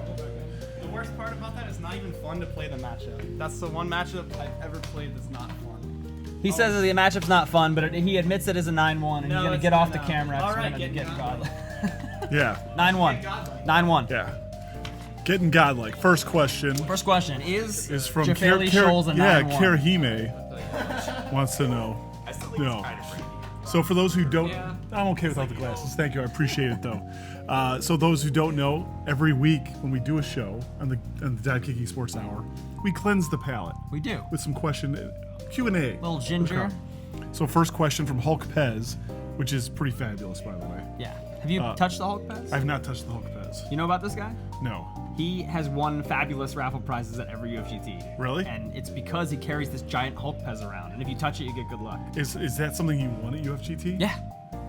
The worst part about that is not even fun to play the matchup. That's the one matchup I've ever played that's not fun. He says that the matchup's not fun, but he admits it is a 9-1, and he's going to get off the camera. All right, Getting Godlike. Yeah. 9-1. 9-1. Yeah. Getting godlike. First question First question is from Jafeli Shoals a 9-1? Karahime wants to know. No. So for those who don't, I'm okay without the glasses. Thank you. I appreciate it though. So those who don't know, every week when we do a show on the Divekick Esports Hour, we cleanse the palate. We do. With some Q&A. Little ginger. So first question from Hulk Pez, which is pretty fabulous, by the way. Yeah. Have you touched the Hulk Pez? I've not touched the Hulk Pez. You know about this guy? No. He has won fabulous raffle prizes at every UFGT. Really? And it's because he carries this giant Hulk Pez around, and if you touch it, you get good luck. Is that something you won at UFGT? Yeah.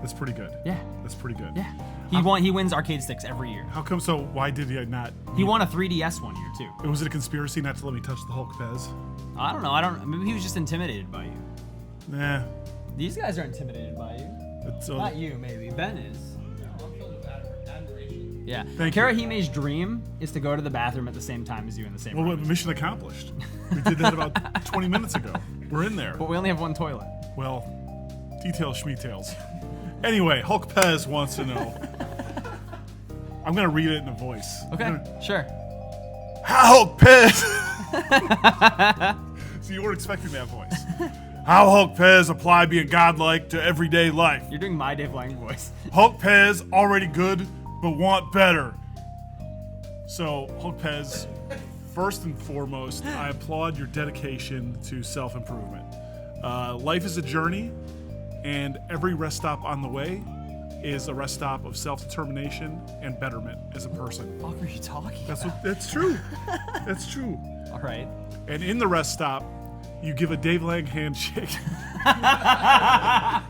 That's pretty good. Yeah. That's pretty good. Yeah. He wins arcade sticks every year. How come? So why did he not? He won a 3DS one year too. Was it a conspiracy not to let me touch the Hulk Pez? I don't know. Maybe he was just intimidated by you. Nah. These guys are intimidated by you. It's, Not you, maybe. Ben is. Yeah. Thank you. Karahime's dream is to go to the bathroom at the same time as you in the same Well, room. mission accomplished. We did that about 20 minutes ago. We're in there. But we only have one toilet. Well, details, schmetails. Anyway, Hulk Pez wants to know. I'm going to read it in a voice. Okay, sure. Hi, Hulk Pez! So you weren't expecting that voice. How Hulk Pez apply being godlike to everyday life. You're doing my Dave Lang voice. Hulk Pez already good, but want better. So, Hulk Pez, first and foremost, I applaud your dedication to self-improvement. Life is a journey, and every rest stop on the way is a rest stop of self-determination and betterment as a person. What are you talking about? That's true. That's true. All right. And in the rest stop, you give a Dave Lang handshake. I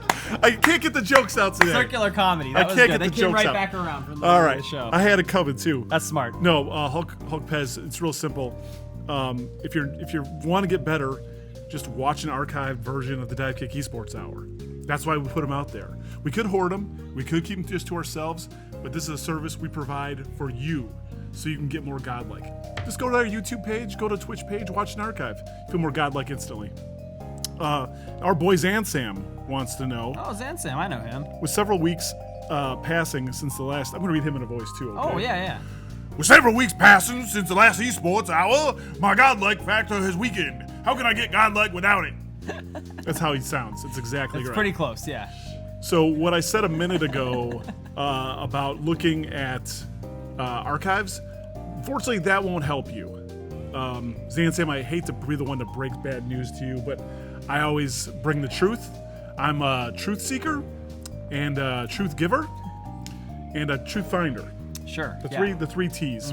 can't get the jokes out today. Circular comedy. That was can't good. get the They came jokes right out. back around for the All right, show. I had it covered too. That's smart. No, Hulk Pez. It's real simple. If you want to get better, just watch an archived version of the Divekick Esports Hour. That's why we put them out there. We could hoard them. We could keep them just to ourselves. But this is a service we provide for you, so you can get more godlike. Just go to our YouTube page, go to Twitch page, watch an archive. Feel more godlike instantly. Our boy Zansam wants to know. Oh, Zansam, I know him. With several weeks passing since the last, I'm going to read him in a voice too. Okay? Oh, yeah. With several weeks passing since the last esports hour, my godlike factor has weakened. How can I get godlike without it? That's how he sounds. It's exactly It's right. pretty close, yeah. So what I said a minute ago about looking at archives, unfortunately that won't help you. Zansam, I hate to be the one to break bad news to you, but I always bring the truth. I'm a truth seeker, and a truth giver, and a truth finder. Sure. The three T's.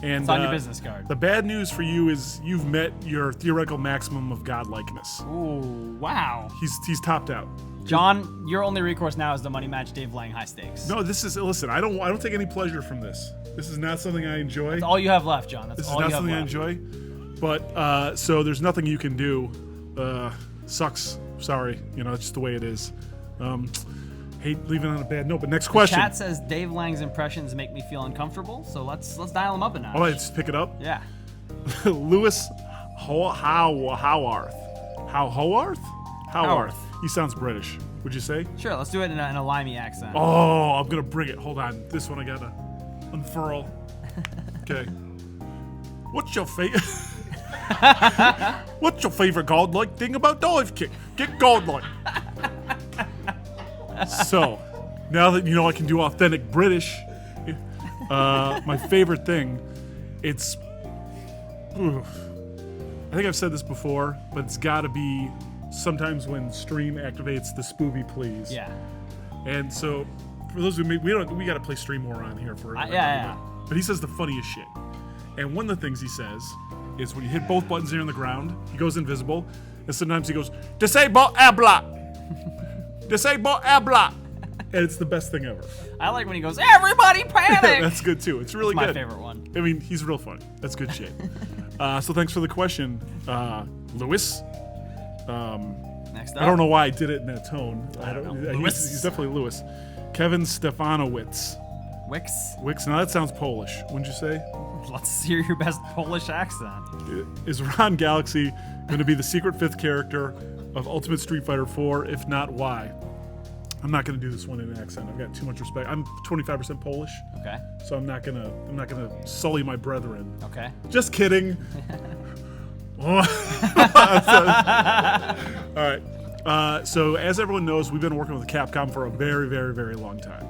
And It's on your business card. The bad news for you is you've met your theoretical maximum of godlikeness. Ooh, wow. He's topped out. John, your only recourse now is the money match Dave Lang high stakes. No, this is listen. I don't take any pleasure from this. This is not something I enjoy. That's all you have left, John. That's This is all not you have something I left. enjoy. But so there's nothing you can do. Sucks. Sorry. It's just the way it is. Hate leaving on a bad note. But next question. Chat says Dave Lang's impressions make me feel uncomfortable. So let's dial him up a notch. Oh, let's pick it up. Yeah. Lewis Howarth. Howarth. He sounds British. Would you say? Sure. Let's do it in a limey accent. Oh, I'm gonna bring it. Hold on. This one I gotta unfurl. Okay. What's your favorite? What's your favorite godlike thing about Divekick? Get godlike. So, now that you know I can do authentic British, my favorite thing, it's. I think I've said this before, but it's got to be sometimes when stream activates the Spoobie Please. Yeah. And so, for those who we got to play stream more on here for yeah. But he says the funniest shit. And one of the things he says is when you hit both buttons here on the ground, he goes invisible, and sometimes he goes, disable habla. Disable habla. And it's the best thing ever. I like when he goes, everybody panic! That's good too. It's really That's good. my favorite one. I mean, he's real funny. That's good shit. So thanks for the question, Lewis. Next up. I don't know why I did it in that tone. I don't know. He's definitely Lewis. Kevin Stefanowicz. Wix. Now that sounds Polish, wouldn't you say? Let's hear your best Polish accent. Is Ron Galaxy going to be the secret fifth character of Ultimate Street Fighter 4? If not, why? I'm not going to do this one in an accent. I've got too much respect. I'm 25% Polish. Okay. So I'm not gonna sully my brethren. Okay. Just kidding. All right. So as everyone knows, we've been working with Capcom for a very, very, very long time.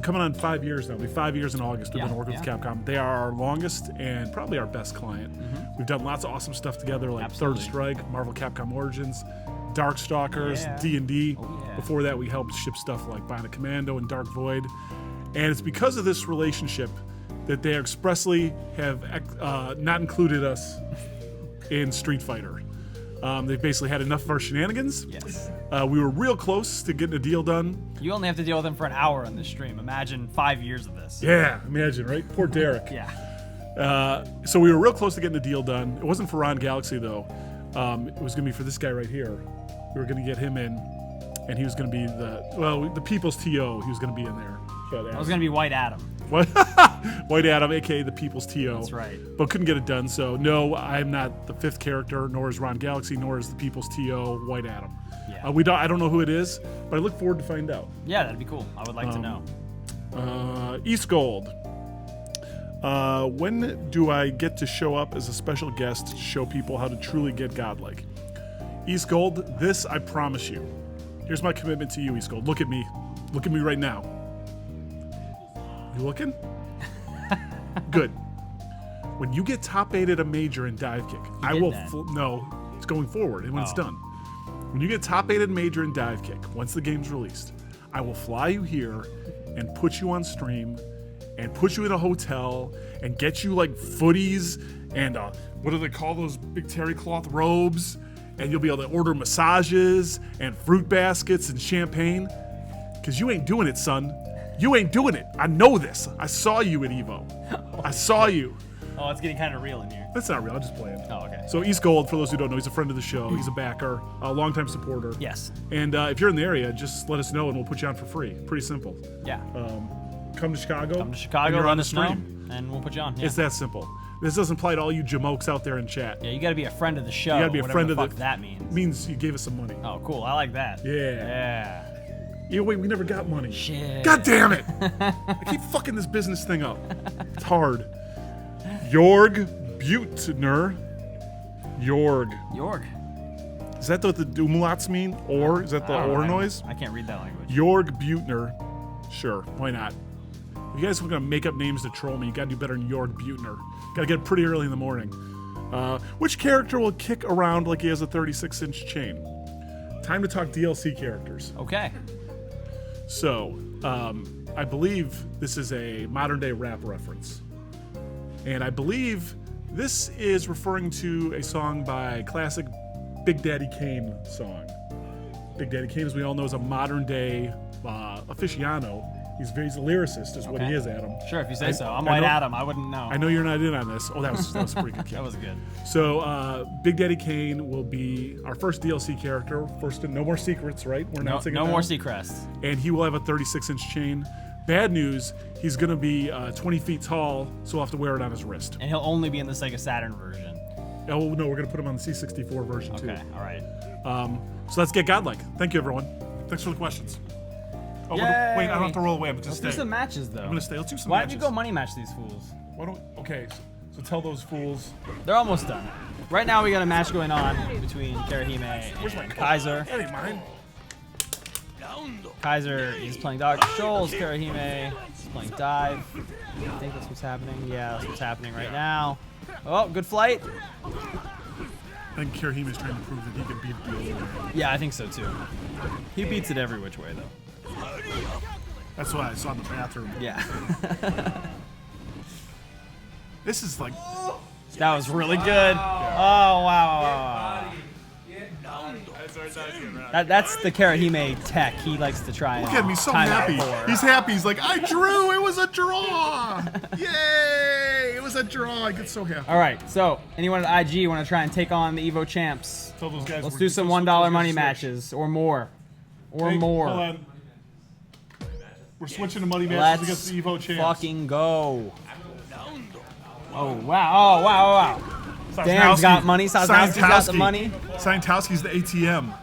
Coming on 5 years now. It'll be 5 years in August we've been working with Capcom. They are our longest and probably our best client. Mm-hmm. We've done lots of awesome stuff together, like Third Strike, Marvel Capcom Origins, Darkstalkers, D&D. Oh, yeah. Before that, we helped ship stuff like Bionic Commando and Dark Void. And it's because of this relationship that they expressly have not included us in Street Fighter. They've basically had enough of our shenanigans. Yes. We were real close to getting a deal done. You only have to deal with them for an hour on this stream. Imagine 5 years of this. Yeah, imagine, right? Poor Derek. Yeah. So we were real close to getting a deal done. It wasn't for Ron Galaxy, though. It was going to be for this guy right here. We were going to get him in, and he was going to be the People's TO. He was going to be in there. I was going to be White Adam. What? White Adam, a.k.a. the People's TO. That's right. But couldn't get it done, so no, I'm not the fifth character, nor is Ron Galaxy, nor is the People's TO White Adam. Yeah. I don't know who it is, but I look forward to find out. Yeah, that'd be cool. I would like to know. East Gold. When do I get to show up as a special guest to show people how to truly get godlike? East Gold, this I promise you. Here's my commitment to you, East Gold. Look at me. Look at me right now. You looking? Good. When you get top 8 at a major in Divekick, I will. No, it's going forward and when it's done. When you get top 8 at a major in Divekick, once the game's released, I will fly you here and put you on stream and put you in a hotel and get you like footies and what do they call those big terry cloth robes? And you'll be able to order massages and fruit baskets and champagne. Because you ain't doing it, son. You ain't doing it. I know this. I saw you at EVO. I saw you. Oh, it's getting kind of real in here. That's not real. I'm just playing. Oh, okay. So East Gold, for those who don't know, he's a friend of the show. He's a backer, a longtime supporter. Yes. And if you're in the area, just let us know and we'll put you on for free. Pretty simple. Yeah. Come to Chicago. Come to Chicago, let us know, and we'll put you on. Yeah. It's that simple. This doesn't apply to all you jamokes out there in chat. Yeah, you got to be a friend of the show. You got to be a friend of the fuck that means. Means you gave us some money. Oh, cool. I like that. Yeah. Yeah, wait, we never got money. Shit. God damn it! I keep fucking this business thing up. It's hard. Jorg Butner. Jorg. Is that what the umlauts mean? Or? Is that the or noise? I can't read that language. Jorg Butner. Sure, why not? If you guys are going to make up names to troll me, you got to do better than Jorg Butner. Got to get up pretty early in the morning. Which character will kick around like he has a 36-inch chain? Time to talk DLC characters. Okay. So, I believe this is a modern-day rap reference. And I believe this is referring to a song by classic Big Daddy Kane song. Big Daddy Kane, as we all know, is a modern day aficionado. He's a lyricist, is what he is, Adam. Sure, if you say so. I'm White Adam. I wouldn't know. I know you're not in on this. Oh, that was a pretty good kick. That was good. So, Big Daddy Kane will be our first DLC character. No more secrets, right? We're announcing it no now. more Seacrests. And he will have a 36-inch chain. Bad news, he's going to be 20 feet tall, so he'll have to wear it on his wrist. And he'll only be in the Sega Saturn version. Oh, no, we're going to put him on the C64 version, too. Okay, all right. So let's get godlike. Thank you, everyone. Thanks for the questions. Oh, wait, I don't have to roll away. I'm just Let's stay. do some matches, though. I'm going to stay. Let's do some Why matches. don't you go money match these fools? Okay, so tell those fools. They're almost done. Right now, we got a match going on between Karahime and Kaiser. That ain't mine. Kaiser is playing Dr. Scholes. Karahime is playing Dive. I think that's what's happening. Yeah, that's what's happening right now. Oh, good flight. I think Kirahime is trying to prove that he can beat the old man. Yeah, I think so, too. He beats it every which way, though. That's what I saw in the bathroom. Yeah. This is like... That was really good. Oh, wow. That's the Karahime tech. He likes to try and Look at me, so happy. He's happy. He's like, I drew. It was a draw. Yay. It was a draw. I get so happy. All right, so anyone at IG want to try and take on the Evo champs? Tell those guys Let's do some $1 money matches or more. More. Hold on. We're switching to money matches against the Evo champs. Fucking go. Oh, wow. Dan's got money. Sosnowski's got the money. Scientowski's the ATM.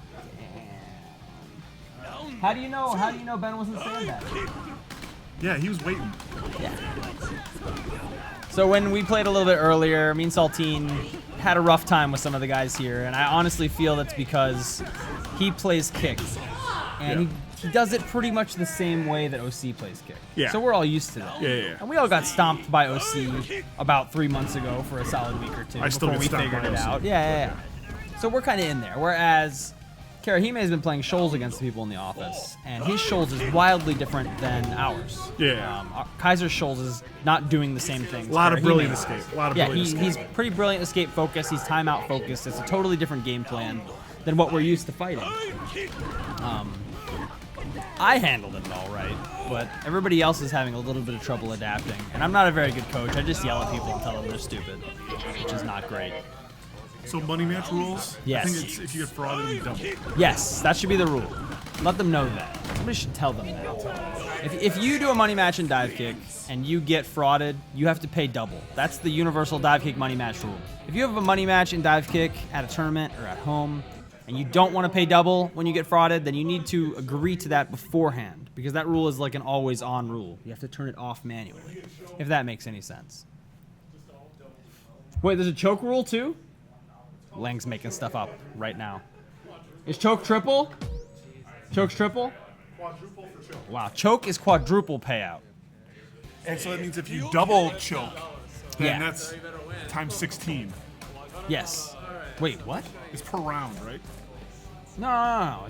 How do you know Ben wasn't saying that? Yeah, he was waiting. Yeah. So when we played a little bit earlier, me and Saltine had a rough time with some of the guys here, and I honestly feel that's because he plays kick. And he does it pretty much the same way that OC plays kick. Yeah. So we're all used to that. Yeah. And we all got stomped by OC about 3 months ago for a solid week or two before we figured it out. Yeah. So we're kind of in there. Whereas Karahime has been playing Shoals against the people in the office, and his Shoals is wildly different than ours. Yeah. Kaiser's Shoals is not doing the same thing. A lot of brilliant escape. He's pretty brilliant escape focused. He's timeout focused. It's a totally different game plan than what we're used to fighting. I handled it all right, but everybody else is having a little bit of trouble adapting. And I'm not a very good coach. I just yell at people and tell them they're stupid, which is not great. So money match rules? Yes. I think it's if you get frauded, you double. Yes, that should be the rule. Let them know that. Somebody should tell them that. If you do a money match in Divekick and you get frauded, you have to pay double. That's the universal Divekick money match rule. If you have a money match in Divekick at a tournament or at home, and you don't want to pay double when you get frauded, then you need to agree to that beforehand, because that rule is like an always-on rule. You have to turn it off manually, if that makes any sense. Wait, there's a choke rule too? Lang's making stuff up right now. Is choke triple? Choke's triple? Quadruple for choke. Wow, choke is quadruple payout. And so that means if you double choke, then Yeah. that's times 16. Yes. Wait, what? It's per round, right? No.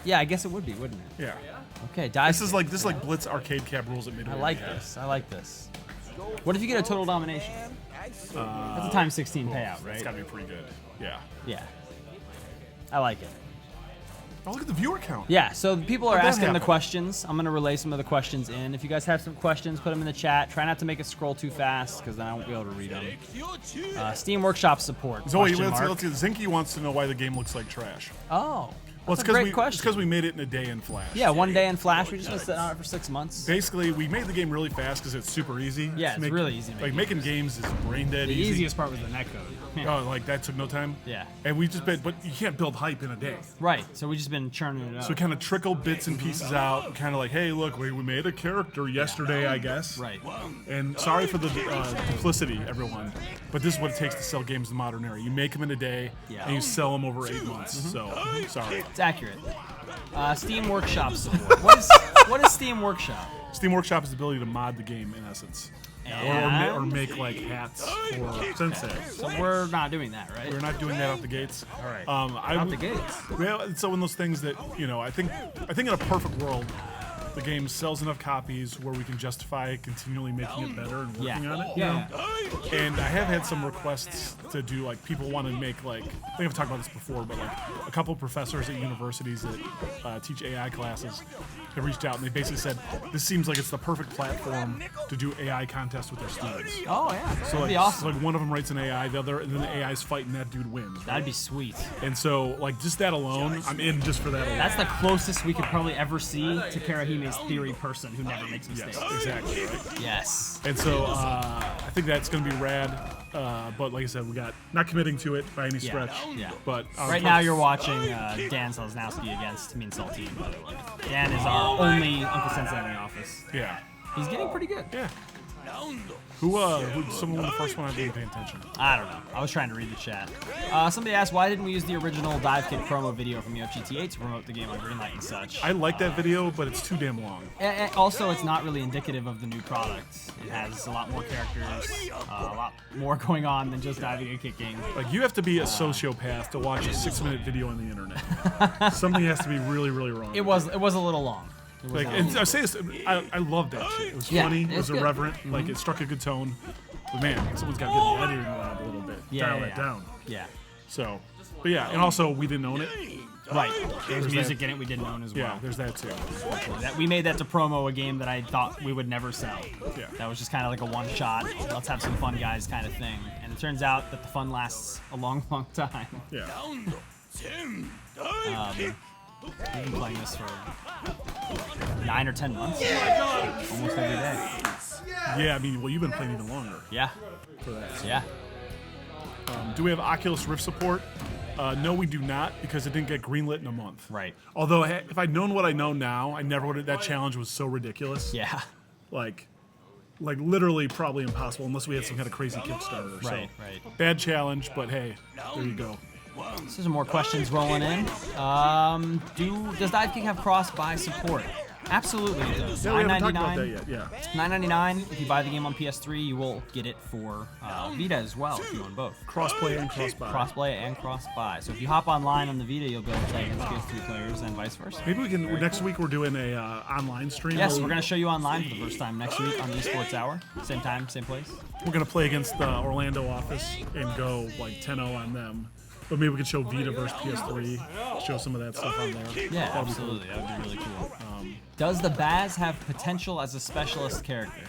Yeah, I guess it would be, wouldn't it? Yeah. Okay, dive. This is like Blitz arcade cap rules at Midway. I like this. What if you get a total domination? That's a times 16 payout, right? It's got to be pretty good. Yeah. Yeah. I like it. Oh, look at the viewer count. Yeah, so people are How'd that asking the happen? questions. I'm going to relay some of the questions in. If you guys have some questions, put them in the chat. Try not to make it scroll too fast, because then I won't be able to read them. Steam Workshop support. Zoe, question let's mark. get Zinky wants to know why the game looks like trash. Oh, Well, that's a great question. It's because we made it in a day in Flash. Yeah, one day in Flash. We just been sitting on it for 6 months. Basically, we made the game really fast because it's super easy. Yeah, to it's really easy to Like make making games is brain dead The easy. easiest part was the netcode. Oh, like that took no time. Yeah. And we just but you can't build hype in a day. Right, so we just been churning it up. So we kind of trickle bits and pieces out, kind of like, hey, look, we made a character yesterday, I guess. Right. And sorry for the duplicity, everyone, but this is what it takes to sell games in the modern era. You make them in a day, and you sell them over 8 months. So, sorry. It's accurate. Steam Workshop support. What is Steam Workshop? Steam Workshop is the ability to mod the game, in essence. Or make like hats for Sensei. So we're not doing that, right? We're not doing that out the gates. All right. Out the gates. Well, it's one of those things that I think in a perfect world, the game sells enough copies where we can justify continually making it better and working on it. And I have had some requests to do, like, people want to make, like, I think I've talked about this before, but like a couple of professors at universities that teach AI classes have reached out and they basically said this seems like it's the perfect platform to do AI contests with their students. Oh yeah, So that'd like, be awesome. so like one of them writes an AI, the other, and then the AI's fighting, that dude wins. Right? That'd be sweet. And so like just that alone, I'm in just for that alone. That's the closest we could probably ever see to Karahime's theory person who never makes mistakes. Yes, exactly. Right? Yes. And so I think that's going to be rad. But like I said, we got not committing to it by any stretch. Yeah. But Right now you're watching Dan Selznowski against Mean Saltine, by the way. Dan is our only Uncle Sensei in the office. Yeah. He's getting pretty good. Yeah. Who someone the first one I didn't pay attention. I don't know. I was trying to read the chat. Somebody asked, why didn't we use the original Divekick promo video from UFGT8 to promote the game on Greenlight and such? I like that video, but it's too damn long. And also, it's not really indicative of the new product. It has a lot more characters, a lot more going on than just diving and kicking. Like, you have to be a sociopath to watch a 6-minute video on the internet. Something has to be really, really wrong. It was a little long. Like, and I say this, I love that shit. It was funny, it was irreverent, like it struck a good tone. But man, someone's got to get the editing lab a little bit, dial that down. Yeah. So, but yeah, and also we didn't own it. Right. There's music in it we didn't own as well. Yeah, there's that too. We made that to promo a game that I thought we would never sell. Yeah. That was just kind of like a one-shot, let's have some fun, guys, kind of thing. And it turns out that the fun lasts a long, long time. Yeah. We've been playing this for 9 or 10 months. Almost every day. Yeah, I mean, well, you've been playing even longer. Yeah. For that. Yeah. Do we have Oculus Rift support? No, we do not, because it didn't get greenlit in a month. Right. Although, if I'd known what I know now, I never would have. That challenge was so ridiculous. Yeah. Like literally probably impossible unless we had some kind of crazy Kickstarter. Right, so, right. bad challenge, but hey, there you go. So there's some more questions rolling in. Does Divekick have cross-buy support? Absolutely it does. Yeah, we haven't talked about that yet. Yeah. $9.99. If you buy the game on PS3, you will get it for Vita as well if you own both. Crossplay and cross-buy. Crossplay and cross-buy. So if you hop online on the Vita, you'll be able to play against PS3 players and vice versa. Maybe we can. Next week we're doing a online stream. Yes, we're going to show you online for the first time next week on Esports Hour. Same time, same place. We're gonna play against the Orlando office and go like 10-0 on them. But maybe we could show Vita versus PS3, show some of that stuff on there. Yeah, absolutely. That would be really cool. Does the Baz have potential as a specialist character?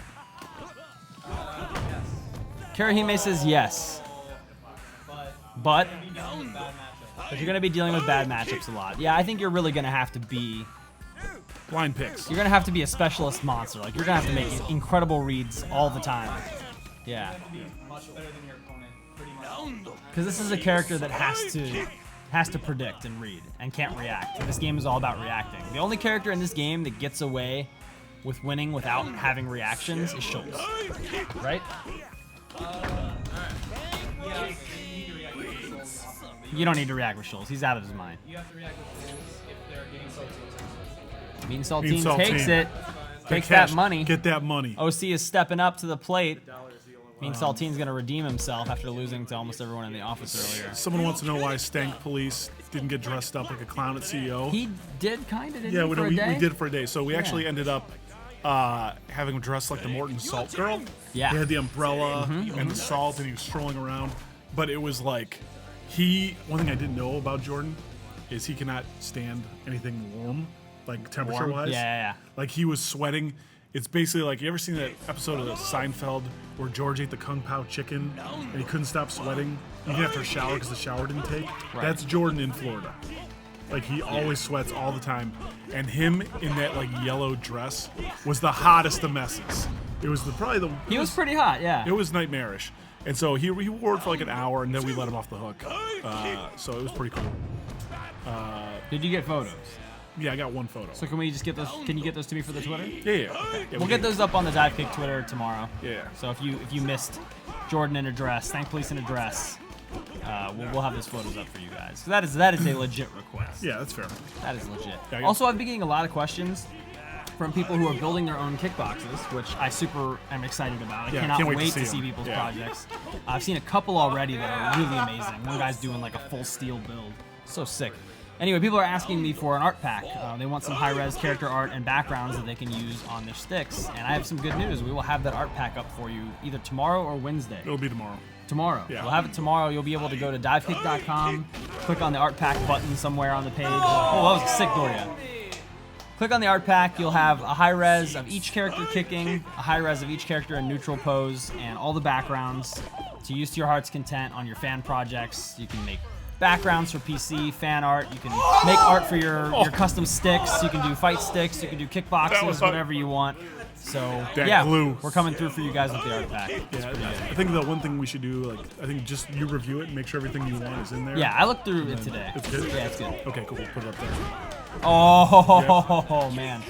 Karahime says yes. But you're going to be dealing with bad matchups a lot. Yeah, I think you're really going to have to be... Blind picks. You're going to have to be a specialist monster. Like, you're going to have to make incredible reads all the time. Yeah. Because this is a character that has to predict and read and can't react. And this game is all about reacting. The only character in this game that gets away with winning without having reactions is Schultz. Right? You don't need to react with Schultz. He's out of his mind. You have to react with Schultz if they're getting Saltine. Mean Saltine takes it. Takes that money. Get that money. OC is stepping up to the plate. Mean Saltine's going to redeem himself after losing to almost everyone in the office earlier. Someone wants to know why Stank Police didn't get dressed up like a clown at CEO. He did kind of, didn't yeah, he, for a day? we did for a day. So we actually ended up having him dressed like the Morton Salt Girl. Yeah. He had the umbrella and the salt, and he was strolling around. But it was like, one thing I didn't know about Jordan is he cannot stand anything warm, like temperature-wise. Yeah. Like, he was sweating. It's basically like, you ever seen that episode of Seinfeld where George ate the Kung Pao chicken and he couldn't stop sweating even after a shower because the shower didn't take? Right. That's Jordan in Florida. Like, he always sweats all the time. And him in that, like, yellow dress was the hottest of messes. It was He was pretty hot, yeah. It was nightmarish. And so he wore it for like an hour and then we let him off the hook. So it was pretty cool. Did you get photos? Yeah, I got one photo. So can we just get those? Can you get those to me for the Twitter? Yeah. Okay. We'll get those up on the Divekick Twitter tomorrow. Yeah. So if you missed Jordan in a dress, Stank Police in a dress, we'll have those photos up for you guys. So that is a legit request. Yeah, that's fair. That is legit. Yeah, also, I've been getting a lot of questions from people who are building their own kickboxes, which I super am excited about. I cannot wait to see people's projects. I've seen a couple already that are really amazing. One guy's doing like a full steel build. So sick. Anyway, people are asking me for an art pack. They want some high-res character art and backgrounds that they can use on their sticks. And I have some good news. We will have that art pack up for you either tomorrow or Wednesday. It'll be tomorrow. Tomorrow. Yeah. We'll have it tomorrow. You'll be able to go to divekick.com, click on the art pack button somewhere on the page. Oh, that was a sick Doria. Click on the art pack. You'll have a high-res of each character kicking, a high-res of each character in neutral pose, and all the backgrounds to use to your heart's content on your fan projects. You can make backgrounds for PC, fan art. You can make art for your custom sticks. You can do fight sticks. You can do kickboxes, whatever you want. So yeah, glue. we're coming through for you guys with the art pack. Yeah, I think the one thing we should do, like, I think just you review it and make sure everything you want is in there. Yeah, I looked through it today. It's good? Yeah, it's good. Okay, cool. Put it up there. Oh, man.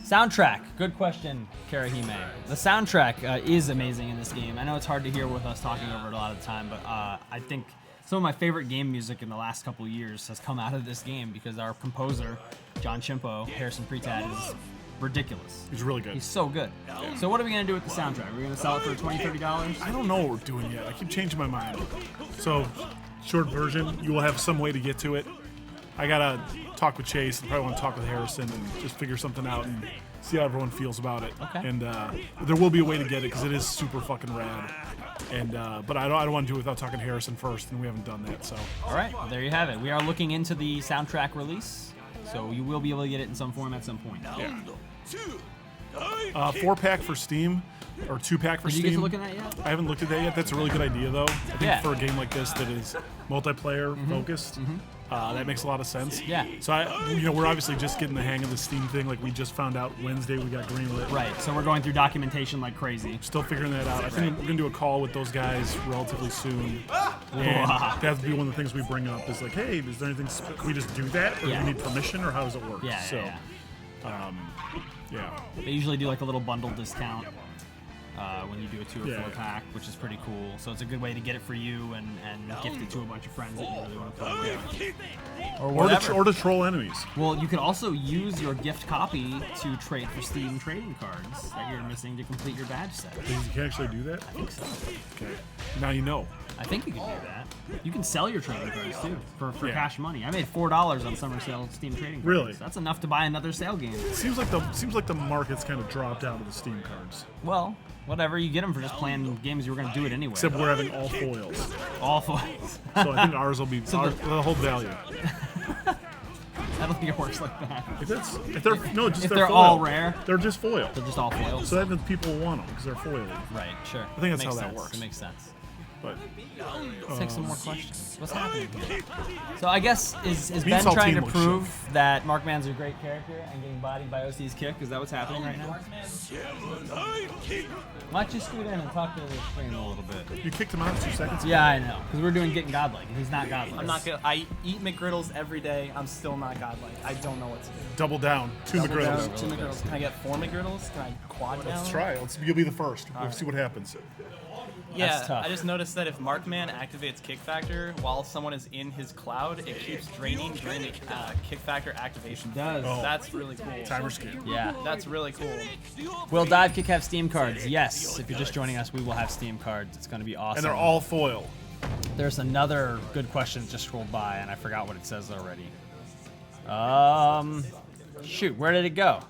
Soundtrack. Good question, Karahime. The soundtrack is amazing in this game. I know it's hard to hear with us talking over it a lot of the time, but I think some of my favorite game music in the last couple of years has come out of this game because our composer, John Chimpo, Harrison Pretad, is ridiculous. He's really good. He's so good. Yeah. So what are we going to do with the soundtrack? Are we going to sell it for $20, $30? I don't know what we're doing yet. I keep changing my mind. So, short version, you will have some way to get to it. I got to talk with Chase. I probably want to talk with Harrison and just figure something out and see how everyone feels about it. Okay. And there will be a way to get it because it is super fucking rad. And but I don't want to do it without talking to Harrison first, and we haven't done that. So. All right, well, there you have it. We are looking into the soundtrack release, so you will be able to get it in some form at some point. Yeah. 4-pack for Steam, or 2-pack for Did Steam. you get to look at that yet? I haven't looked at that yet. That's a really good idea, though. I think Yeah. for a game like this that is multiplayer focused, that makes a lot of sense. Yeah. So we're obviously just getting the hang of the Steam thing. Like we just found out Wednesday we got greenlit. Right. So we're going through documentation like crazy. Still figuring that out. I think we're gonna do a call with those guys relatively soon. And that'll be one of the things we bring up is like, hey, is there anything? Can we just do that, or do we need permission, or how does it work? Yeah. So, yeah. yeah. They usually do like a little bundle discount when you do a 2 or 4-pack, which is pretty cool. So it's a good way to get it for you and gift it to a bunch of friends that you really want to play with. Or whatever. Or to troll enemies. Well, you can also use your gift copy to trade for Steam trading cards that you're missing to complete your badge set. You can actually do that? I think so. Okay. Now you know. I think you can do that. You can sell your trading cards too for cash money. I made $4 on summer sale Steam trading cards. Really? That's enough to buy another sale game. Seems like the market's kind of dropped out of the Steam cards. Well, whatever. You get them for just playing games you were going to do it anyway. Except we're having all foils. All foils. So I think ours will be they'll hold value. I don't think it works like that. If they're they're foil. all rare, They're just foil. they're just all foils. So that means people want them because they're foily. Right, sure. I think that's Makes how that sense. works. It makes sense. But Let's take some more questions. What's happening here? So I guess is Ben Beansalt trying team to looks prove that Markman's a great character and getting bodied by OC's kick? Is that what's happening right now? Why don't you scoot in and talk to the screen a little bit? you kicked him out 2 seconds ago. Yeah, I know. Because we're doing getting godlike, and he's not godlike. I'm not gonna. I eat McGriddles every day. I'm still not godlike. I don't know what to do. Double down. 2 Double McGriddles. down, 2 McGriddles. Can I get 4 McGriddles? Can I quad down? Let's try. You'll be the first. We'll see what happens. Yeah, That's tough. I just noticed that if Markman activates Kick Factor while someone is in his cloud, it keeps draining during the Kick Factor activation. It does. Oh. That's really cool. Timer scan. Yeah. That's really cool. Will Divekick have Steam cards? Yes. If you're just joining us, we will have Steam cards. It's going to be awesome. And they're all foil. There's another good question that just scrolled by, and I forgot what it says already. Shoot, where did it go?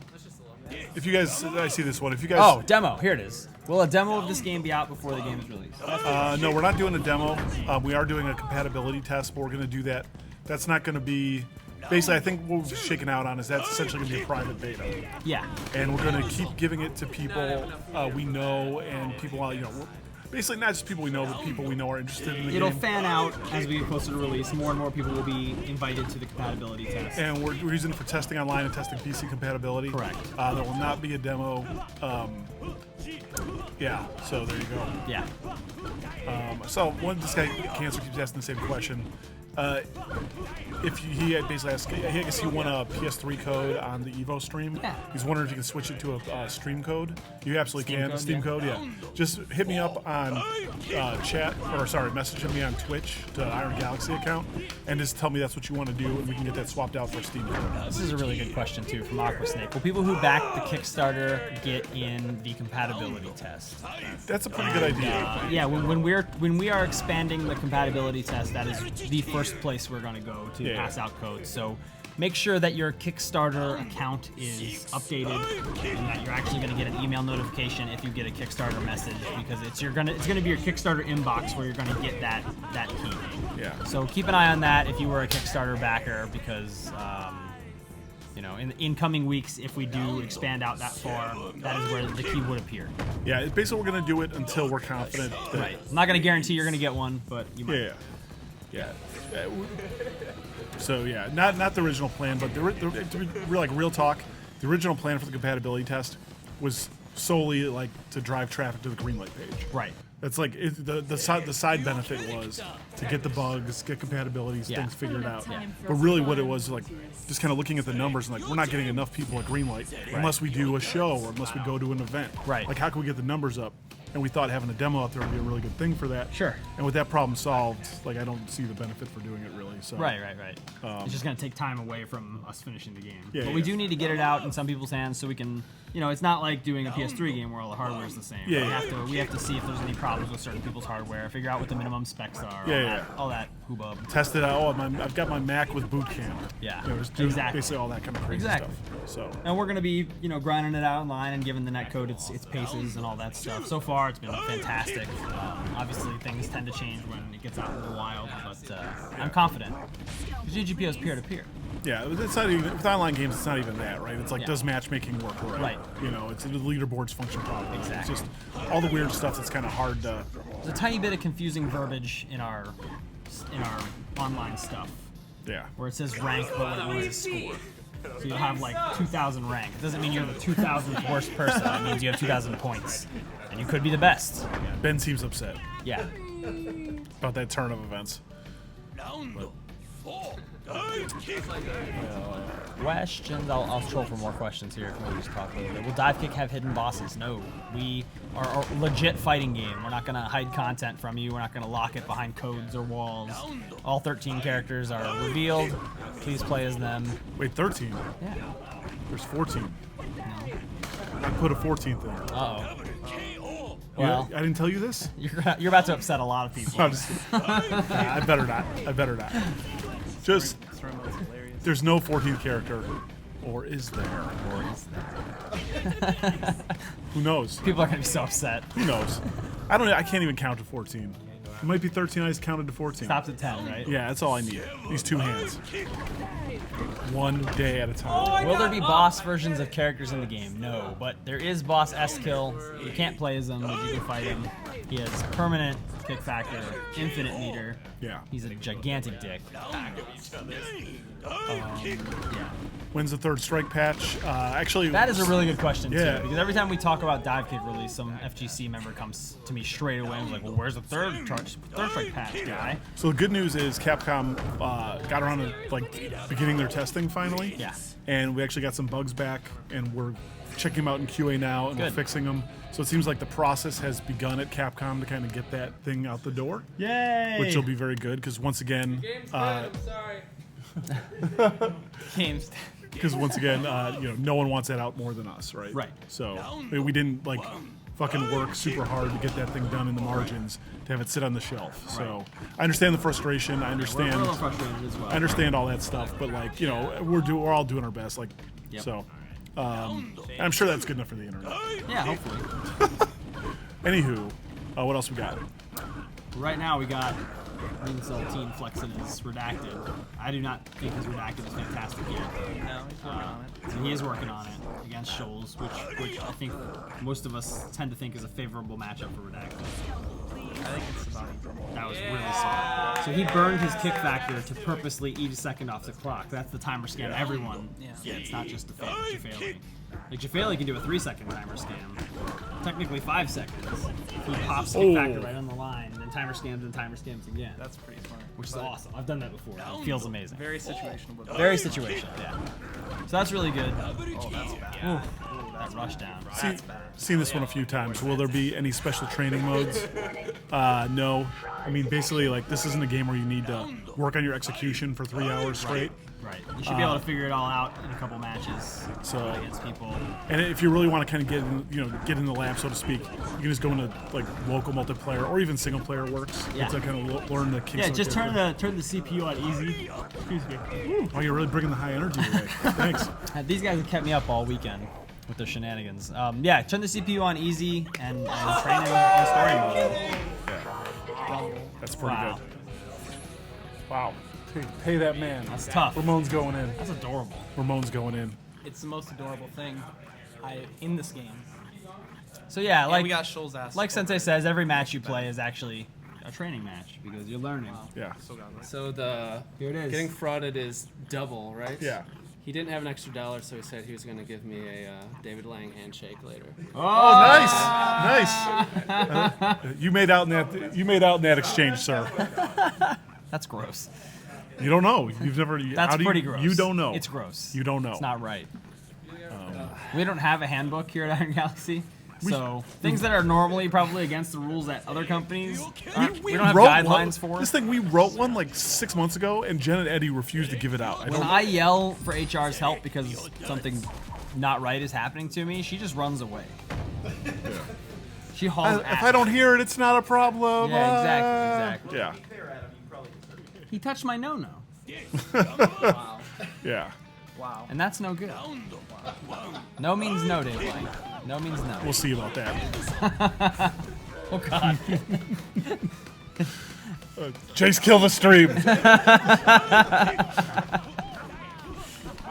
If you guys, I see this one. If you guys, Oh, demo. Here it is. Will a demo of this game be out before the game is released? no, we're not doing a demo. We are doing a compatibility test, but we're going to do that. That's not going to be. Basically, I think what we've shaken out on is that's essentially going to be a private beta, Yeah. and we're going to keep giving it to people we know and people basically not just people we know, but people we know are interested in the It'll game. fan out as we get closer to release. More and more people will be invited to the compatibility test. And we're using it for testing online and testing PC compatibility. Correct. There will not be a demo. Yeah, so there you go. Yeah. So this guy Cancer keeps asking the same question. If he had basically asked, I guess he won a PS3 code on the Evo stream. Yeah. He's wondering if you can switch it to a stream code. You absolutely Steam can. code, Steam yeah. code, yeah. Just hit me up on message me on Twitch to Iron Galaxy account, and just tell me that's what you want to do, and we can get that swapped out for a Steam code. This is a really good question, too, from Aquasnake. Will people who back the Kickstarter get in the compatibility compatibility test. That's a pretty good idea. Yeah, when we are expanding the compatibility test, that is the first place we're going to go to pass out codes. So make sure that your Kickstarter account is updated and that you're actually going to get an email notification if you get a Kickstarter message, because it's going to be your Kickstarter inbox where you're going to get that key. Yeah. So keep an eye on that if you were a Kickstarter backer, because in incoming weeks, if we do expand out that far, that is where the key would appear. Yeah, basically we're going to do it until we're confident. That, Right. I'm not going to guarantee you're going to get one, but you might. Yeah. So yeah, not the original plan, but to be real talk, the original plan for the compatibility test was solely like to drive traffic to the greenlight page. Right. It's like the side benefit was to get the bugs, get compatibilities, things figured out. Yeah. But really, what it was like, just kind of looking at the numbers and like, we're not getting enough people at greenlight unless we do a show or unless we go to an event. Right. Like, how can we get the numbers up? And we thought having a demo out there would be a really good thing for that. Sure. And with that problem solved, like, I don't see the benefit for doing it really. So. Right. It's just going to take time away from us finishing the game. Yeah, but we do need to get it out in some people's hands so we can, it's not like doing a PS3 game where all the hardware is the same. Yeah, we have to see if there's any problems with certain people's hardware, figure out what the minimum specs are, all that hubbub. Test it out. I've got my Mac with Boot Camp. Yeah, just do basically all that kind of crazy stuff. So. And we're going to be, grinding it out online and giving the netcode its paces and all that stuff. So far, it's been fantastic. Obviously, things tend to change when it gets out in the wild, but I'm confident. Because GGPO is peer-to-peer. Yeah, it's not even, with online games, it's not even that, right? It's like, does matchmaking work right? Right. It's the leaderboards function properly. Exactly. It's just all the weird stuff that's kind of hard to... There's a tiny bit of confusing verbiage in our online stuff. Yeah. Where it says rank, but what it means is score. So you'll have like 2,000 rank. It doesn't mean you're the 2,000th worst person. It means you have 2,000 points. And you could be the best. Ben seems upset. Yeah. About that turn of events. Questions? I'll troll for more questions here if we just talk a little bit. Will Divekick have hidden bosses? No. We are a legit fighting game. We're not going to hide content from you. We're not going to lock it behind codes or walls. All 13 characters are revealed. Please play as them. Wait, 13? Yeah. There's 14. No. I put a 14th in. Uh-oh. Well, I didn't tell you this? You're about to upset a lot of people. I better not. Just, there's no 14th character. Or is there? Who knows? People are going to be so upset. Who knows? I can't even count to 14. It might be 13, I just counted to 14. Stops at 10, right? Yeah, that's all I need. These two hands. One day at a time. Will there be boss versions of characters in the game? No, but there is boss S-Kill. You can't play as him, but you can fight him. He has permanent kick factor, infinite meter. Yeah. He's a gigantic dick. When's the third strike patch? Actually, that is a really good question Yeah. too, because every time we talk about Divekick release, some FGC member comes to me straight away and is like, "Well, where's the third strike patch, guy?" So the good news is Capcom got around to beginning their testing finally. Yeah. And we actually got some bugs back, and we're checking them out in QA now, and we're fixing them. So it seems like the process has begun at Capcom to kind of get that thing out the door. Yay! Which will be very good, because once again, I'm sorry. Games. Because once again, no one wants that out more than us, right? Right. So we didn't fucking work super hard to get that thing done in the margins to have it sit on the shelf. So I understand the frustration. I understand. We're a little frustrated as well. I understand all that stuff, but we're all doing our best. Yep. So. And I'm sure that's good enough for the internet. Yeah, hopefully. Anywho, what else we got? Right now we got Incel Teen flexing his Redacted. I do not think his Redacted is fantastic yet. No, he's working on it. So he is working on it against Shoals, which I think most of us tend to think is a favorable matchup for Redacted. I think it's about equal. That was really solid. So he burned his kick factor to purposely eat a second off the clock. That's the timer scan everyone gets, not just the Jafali. Like Jafali can do a 3-second timer scan. Technically 5 seconds. If he pops kick factor right on the line, and then then timer scams again. That's pretty smart. Which is awesome. I've done that before. It feels amazing. Very situational. But Very situational, yeah. So that's really good. Oh, that's bad. Ooh, that rush down. Seen this one a few times. Will there be any special training modes? No. I mean, basically, like, this isn't a game where you need to work on your execution for 3 hours straight. Right. You should be able to figure it all out in a couple matches against people. And if you really want to kind of get in the lab, so to speak, you can just go into like local multiplayer or even single player works. Yeah. To kind of learn the kinks. Yeah, just turn the CPU on easy. Excuse me. Oh, you're really bringing the high energy today. Thanks. These guys have kept me up all weekend with their shenanigans. Yeah, turn the CPU on easy and train in story mode. Yeah. That's pretty good. Wow. Pay that man. That's tough. Ramon's going in. That's adorable. Ramon's going in. It's the most adorable thing in this game. So yeah, And like we got Shoal's ass. like Sensei says, every match you play is actually a training match because you're learning. Yeah. So the Here it is. getting frauded is double, right? Yeah. He didn't have an extra $1, so he said he was going to give me a David Lang handshake later. Oh, nice. You made out in that exchange, sir. That's gross. You don't know. You've never. That's pretty gross. You don't know. It's gross. You don't know. It's not right. We don't have a handbook here at Iron Galaxy. So things that are normally probably against the rules at other companies, we don't have guidelines for. This thing, we wrote one like 6 months ago, and Jen and Eddie refused to give it out. When I yell for HR's help because something not right is happening to me, she just runs away. She hauls ass. If I don't hear it, it's not a problem. Yeah, exactly. Yeah. He touched my no-no. Wow. Yeah. Wow. And that's no good. No means no, Dave Lang. No means no. We'll see about that. Oh, God. Chase, kill the stream.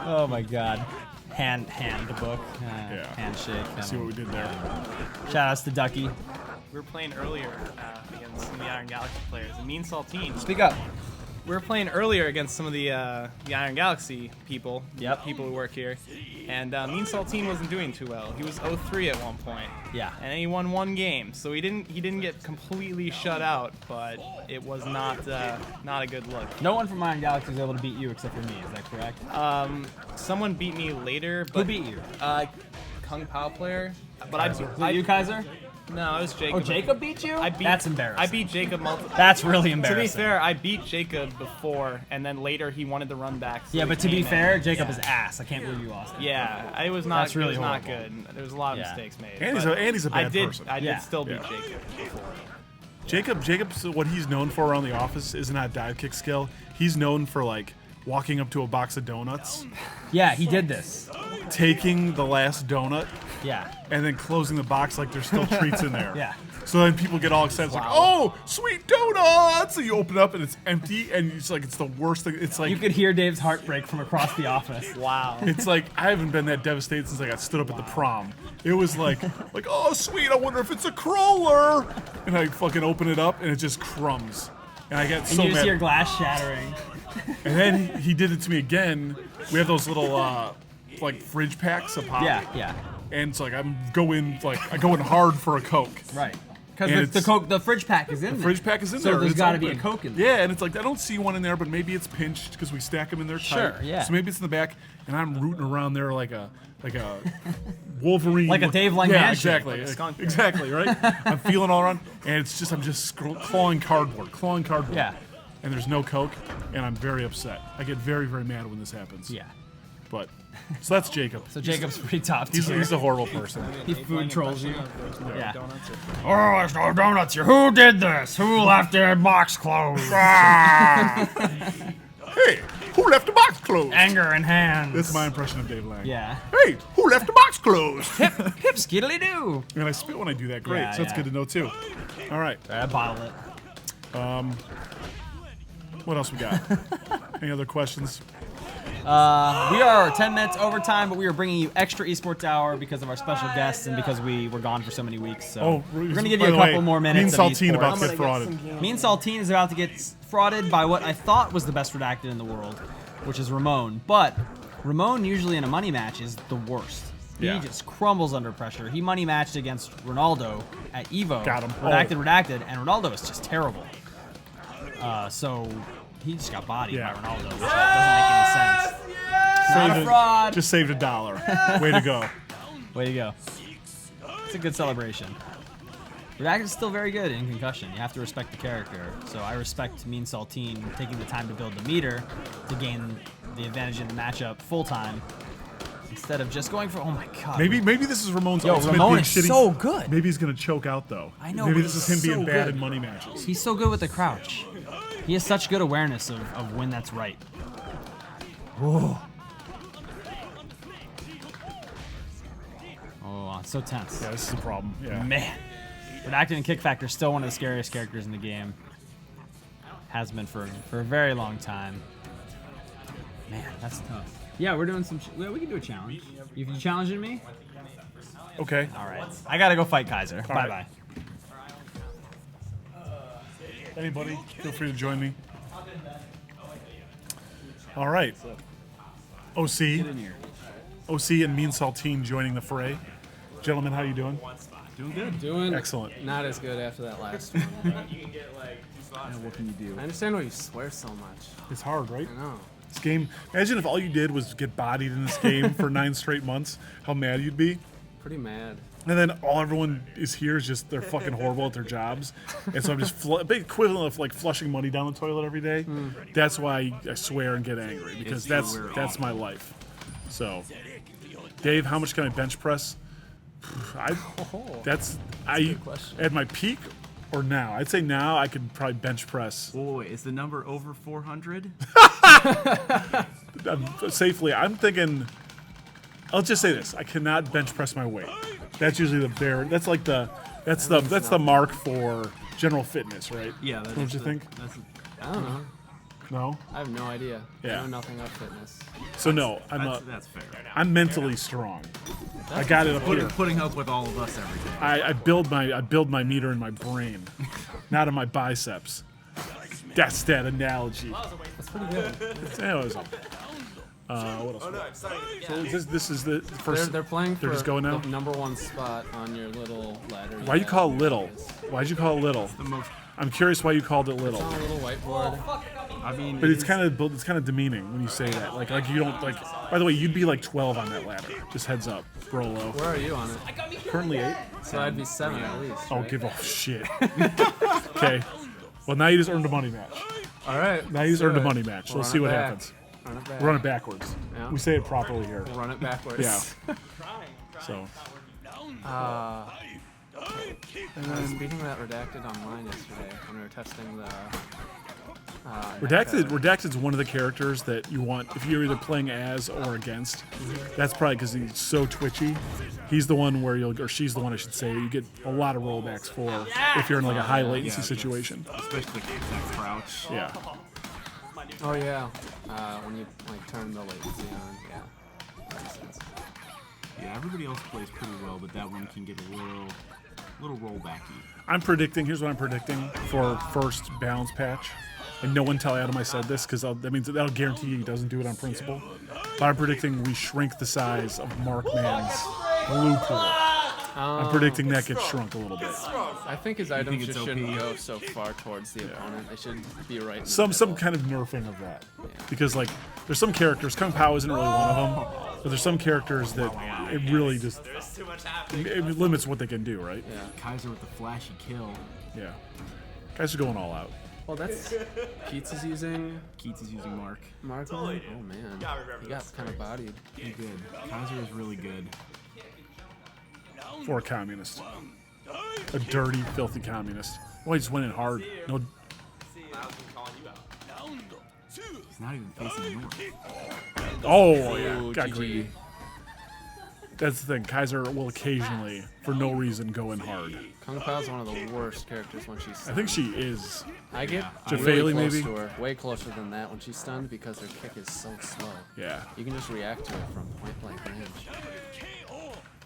Oh, my God. Hand the book. Handshake. See what we did there. Shout-outs to Ducky. We were playing earlier against some of the Iron Galaxy players. And Mean Saltine. Speak up. We were playing earlier against some of the Iron Galaxy people. Yep. People who work here. And Mean Saltine wasn't doing too well. He was 0-3 at one point. Yeah. And he won one game. So he didn't get completely shut out, but it was not a good look. No one from Iron Galaxy was able to beat you except for me. Is that correct? Someone beat me later. But, Who beat you? Kung Pao player. But Was it you, Kaiser? No, it was Jacob. Oh, Jacob beat you? I beat, That's embarrassing. I beat Jacob multiple. That's really To embarrassing. be fair, I beat Jacob before, and then later he wanted the run back. So Yeah, he but to be came in. fair, Jacob is ass. I can't believe you lost. Yeah, it was not. That's really it was not horrible. good. There was a lot of Yeah. mistakes made. And but he's a bad person. I Yeah. did still beat Yeah. Jacob before. Jacob's what he's known for around the office is not divekick skill. He's known for like walking up to a box of donuts, Yeah, he did this. taking the last donut, Yeah. and then closing the box like there's still treats in there. Yeah. So then people get all excited. It's like, oh, sweet donuts! So you open up and it's empty, and it's like it's the worst thing. It's like You could hear Dave's heartbreak from across the office. Wow. it's like I haven't been that devastated since I got stood up at the prom. It was like oh sweet, I wonder if it's a crawler, and I fucking open it up and it just crumbs, and I get And so you just mad. hear glass shattering. And then he did it to me again. We have those little like fridge packs of pop. Yeah. And it's like I go in hard for a Coke. Right. And Because the fridge pack is in there. Fridge pack is in So there. there's It's got to be a open. Coke in there. Yeah, and it's like I don't see one in there, but maybe it's pinched because we stack them in there tight. Sure, yeah. So maybe it's in the back, and I'm rooting around there like a Wolverine. Like a Dave Lang Yeah, handshake. exactly. Like a skunk. Exactly, right? I'm feeling all around, and I'm just clawing cardboard. Yeah. And there's no Coke, and I'm very upset. I get very, very mad when this happens. Yeah. But so that's Jacob. So Jacob's pretty top tier. He's a horrible person. He food trolls you. Yeah. Donuts Oh, there's no donuts here. Who did this? Who left their box closed? Hey, who left the box closed? Anger in hands. That's my impression of Dave Lang. Yeah. Hey, who left the box closed? Hip skiddly doo. And I spit when I do that. Great. Yeah, So that's yeah. good to know too. All right. I bottle it. What else we got? Any other questions? We are 10 minutes over time, but we are bringing you extra esports hour because of our special guests and because we were gone for so many weeks. So we're gonna give you a couple more minutes. Mean of Saltine esports. about to get frauded. Mean Saltine is about to get frauded by what I thought was the best redacted in the world, which is Ramon. But Ramon usually in a money match is the worst. He Yeah. just crumbles under pressure. He money matched against Ronaldo at Evo. Got him. Redacted, and Ronaldo is just terrible. So he just got bodied Yeah. by Ronaldo, which doesn't make any sense. Not a fraud. Just saved $1. Way to go. Way to go. It's a good celebration. Redacted is still very good in Concussion. You have to respect the character. So I respect Mean Saltine taking the time to build the meter to gain the advantage in the matchup full time instead of just going for, oh my god. Maybe this is Ramon's Yo, ultimate Ramon being is shitty. so good. Maybe he's gonna choke out though. I know, Maybe but this is he's him being so bad good. in money matches. He's so good with the crouch. He has such good awareness of when that's right. Whoa. Oh, it's so tense. Yeah, this is a problem. Yeah. Man. Redacted and Kick Factor is still one of the scariest characters in the game. Has been for a very long time. Man, that's tough. Yeah, we're doing some. We can do a challenge. You challenging me? Okay. All right. I gotta go fight Kaiser. Bye right. bye. Anybody, feel free to join me. All right. OC and Mean Saltine joining the fray. Gentlemen, how you doing? Doing good. Doing Excellent. not as good after that last one. What can you do? I understand why you swear so much. It's hard, right? I know. This game. Imagine if all you did was get bodied in this game for 9 straight months. How mad you'd be. Pretty mad. And then all everyone is here is just they're fucking horrible at their jobs, and so I'm just big equivalent of like flushing money down the toilet every day. That's why I swear and get angry because that's my life. So, Dave, how much can I bench press? At my peak or now. I'd say now I could probably bench press Wait, is the number over 400? safely. I'm thinking. I'll just say this: I cannot bench press my weight. That's usually the bare. That's like that's the mark for general fitness, right? Yeah. Don't you think? I don't know. No. I have no idea. Yeah. I know nothing about fitness. So no, That's fair. I'm mentally strong. I got it up here. Putting up with all of us every day. I build my meter in my brain, not in my biceps. That's that analogy. That's pretty good. What else? So this is the first. They're playing for They're just going now. the #1 spot on your little ladder. Why you call it little? Why'd you call it little? I'm curious why you called it little. On a little whiteboard. I mean, But it's kind of demeaning when you say that. Like you don't like. By the way, you'd be like 12 on that ladder. Just heads up, Brolo. Where are you on it? Currently 8. So I'd be 7 at least. Oh, right? give a shit. Okay. Well, now you just earned a money match. All right. Now you just earned a money match. We'll Let's see run what it back. happens. Run it back. Run it backwards. Yeah. We say it properly here. We'll run it backwards. Yeah. So. I was beating that redacted online yesterday when we were testing the. Redacted's one of the characters that you want if you're either playing as or against. That's probably because he's so twitchy. He's the one where or she's the one I should say you get a lot of rollbacks for if you're in like a high latency situation. especially that crouch. Yeah. Oh yeah. When you like turn the latency on. Yeah. That makes sense. Yeah, everybody else plays pretty well, but that one can get a little rollbacky. I'm predicting. Here's what I'm predicting for first balance patch. And no one tell Adam I said this because that means that'll guarantee he doesn't do it on principle. But I'm predicting we shrink the size of Markman's blue pool. I'm predicting that gets shrunk a little bit. I think his items it's just OP? shouldn't go so far towards the opponent. They should be right in the Some middle. kind of nerfing of that. Because like there's some characters, Kung Pao isn't really one of them, but there's some characters that it really just it limits what they can do, right? Yeah. Kaiser with the flashy kill. Yeah. Guys are going all out. Well, that's Keats is using Keats is using Mark. Mark. Oh man, he got kind of bodied. Pretty good. Kaiser is really good. For a communist. A dirty, filthy communist. Well, he just went in hard. No. He's not even facing north. Oh, yeah. Ooh, Got GG. greedy. That's the thing. Kaiser will occasionally, for no reason, go in hard. Kung Pao's one of the worst characters when she's stunned. I think she is. I get Jafali, really close maybe? to her, way closer than that when she's stunned because her kick is so slow. Yeah. You can just react to it from point blank range.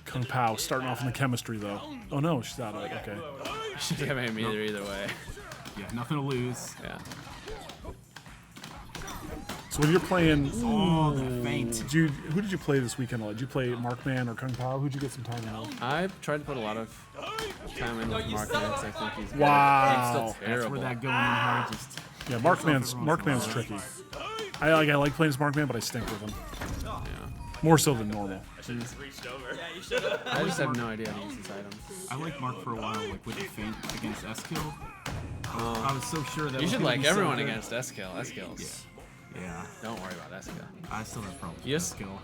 Kung Pao starting off in the chemistry, though. Oh, no. She's out of it. Okay. She can't make me either way. Yeah, nothing to lose. Yeah. So when you're playing, Oh, the feint. who did you play this weekend? Did you play Markman or Kung Pao? Who'd you get some time in? I've tried to put a lot of time in with Mark because I think he's good. Wow. He's still That's terrible. where that going in hard just. Yeah, Markman's tricky. I like playing as Markman, but I stink with him. Yeah. More so than normal. I just have no idea how to use these items. I liked Mark for a while, like with the feint against S-Kill. I was so sure that You was should gonna like be so everyone good. against S-Kill. S-Kills. Yeah, Don't worry about S-Kill. I still have problems Yes. with S-Kill.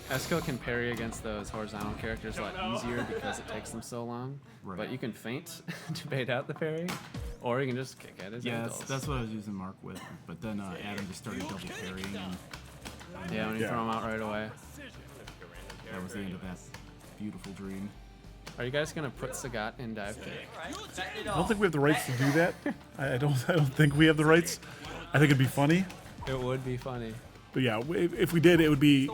S-Kill can parry against those horizontal characters a lot easier because it takes them so long. Right. But you can feint to bait out the parry, or you can just kick at his Yeah, ankles. that's what I was using Mark with. But then Adam just started double parrying, and Yeah, when you throw him out right away. that was the end of that beautiful dream. Are you guys gonna put Sagat in Divekick? I don't think we have the rights to do that. I don't think we have the rights. I think it'd be funny. It would be funny. But yeah, if we did, it would be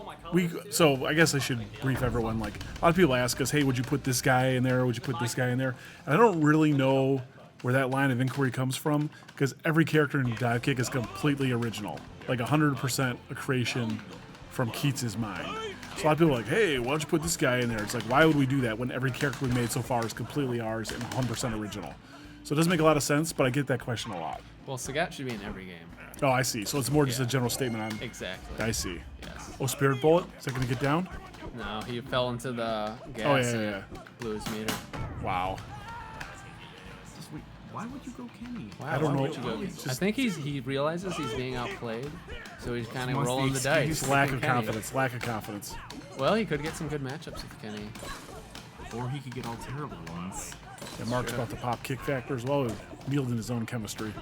So I guess I should brief everyone. Like a lot of people ask us, "Hey, would you put this guy in there? Would you put this guy in there?" And I don't really know where that line of inquiry comes from because every character in Divekick is completely original, like 100% a creation from Keats's mind. So a lot of people are like, "Hey, why don't you put this guy in there?" It's like, why would we do that when every character we made so far is completely ours and 100% original? So it doesn't make a lot of sense, but I get that question a lot. Well, Sagat should be in every game. Oh, I see. So it's more just a general statement on. Exactly. I see. Yes. Oh, Spirit Bullet? Is that going to get down? No, he fell into the gas Oh, and yeah. blew his meter. Wow. Just wait, why would you go Kenny? Wow, I don't why know. would you go- It's I just- think he realizes he's being outplayed, so he's kind of wants the rolling the dice. excuse. Lack picking of Kenny. confidence. Lack of confidence. Well, he could get some good matchups with Kenny. Or he could get all terrible ones. Yeah, Mark's about to pop kick factor as well, wielding his own chemistry.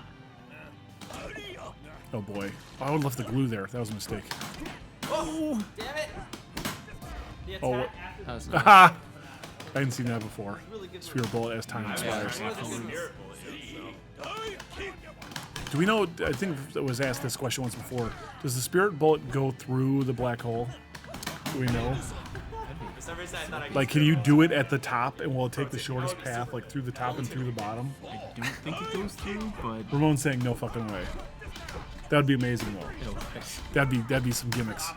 Oh boy. Oh, I would have left the glue there. That was a mistake. Damn it! The Oh, attack That was Haha! I hadn't seen that before. Spirit Bullet as time expires. Do we know, I think it was asked this question once before, does the Spirit Bullet go through the black hole? Do we know? Like, can you do it at the top and will it take the shortest path, like through the top and through the bottom? I don't think it goes through, but Ramon's saying no fucking way. That would be amazing though. That'd be some gimmicks.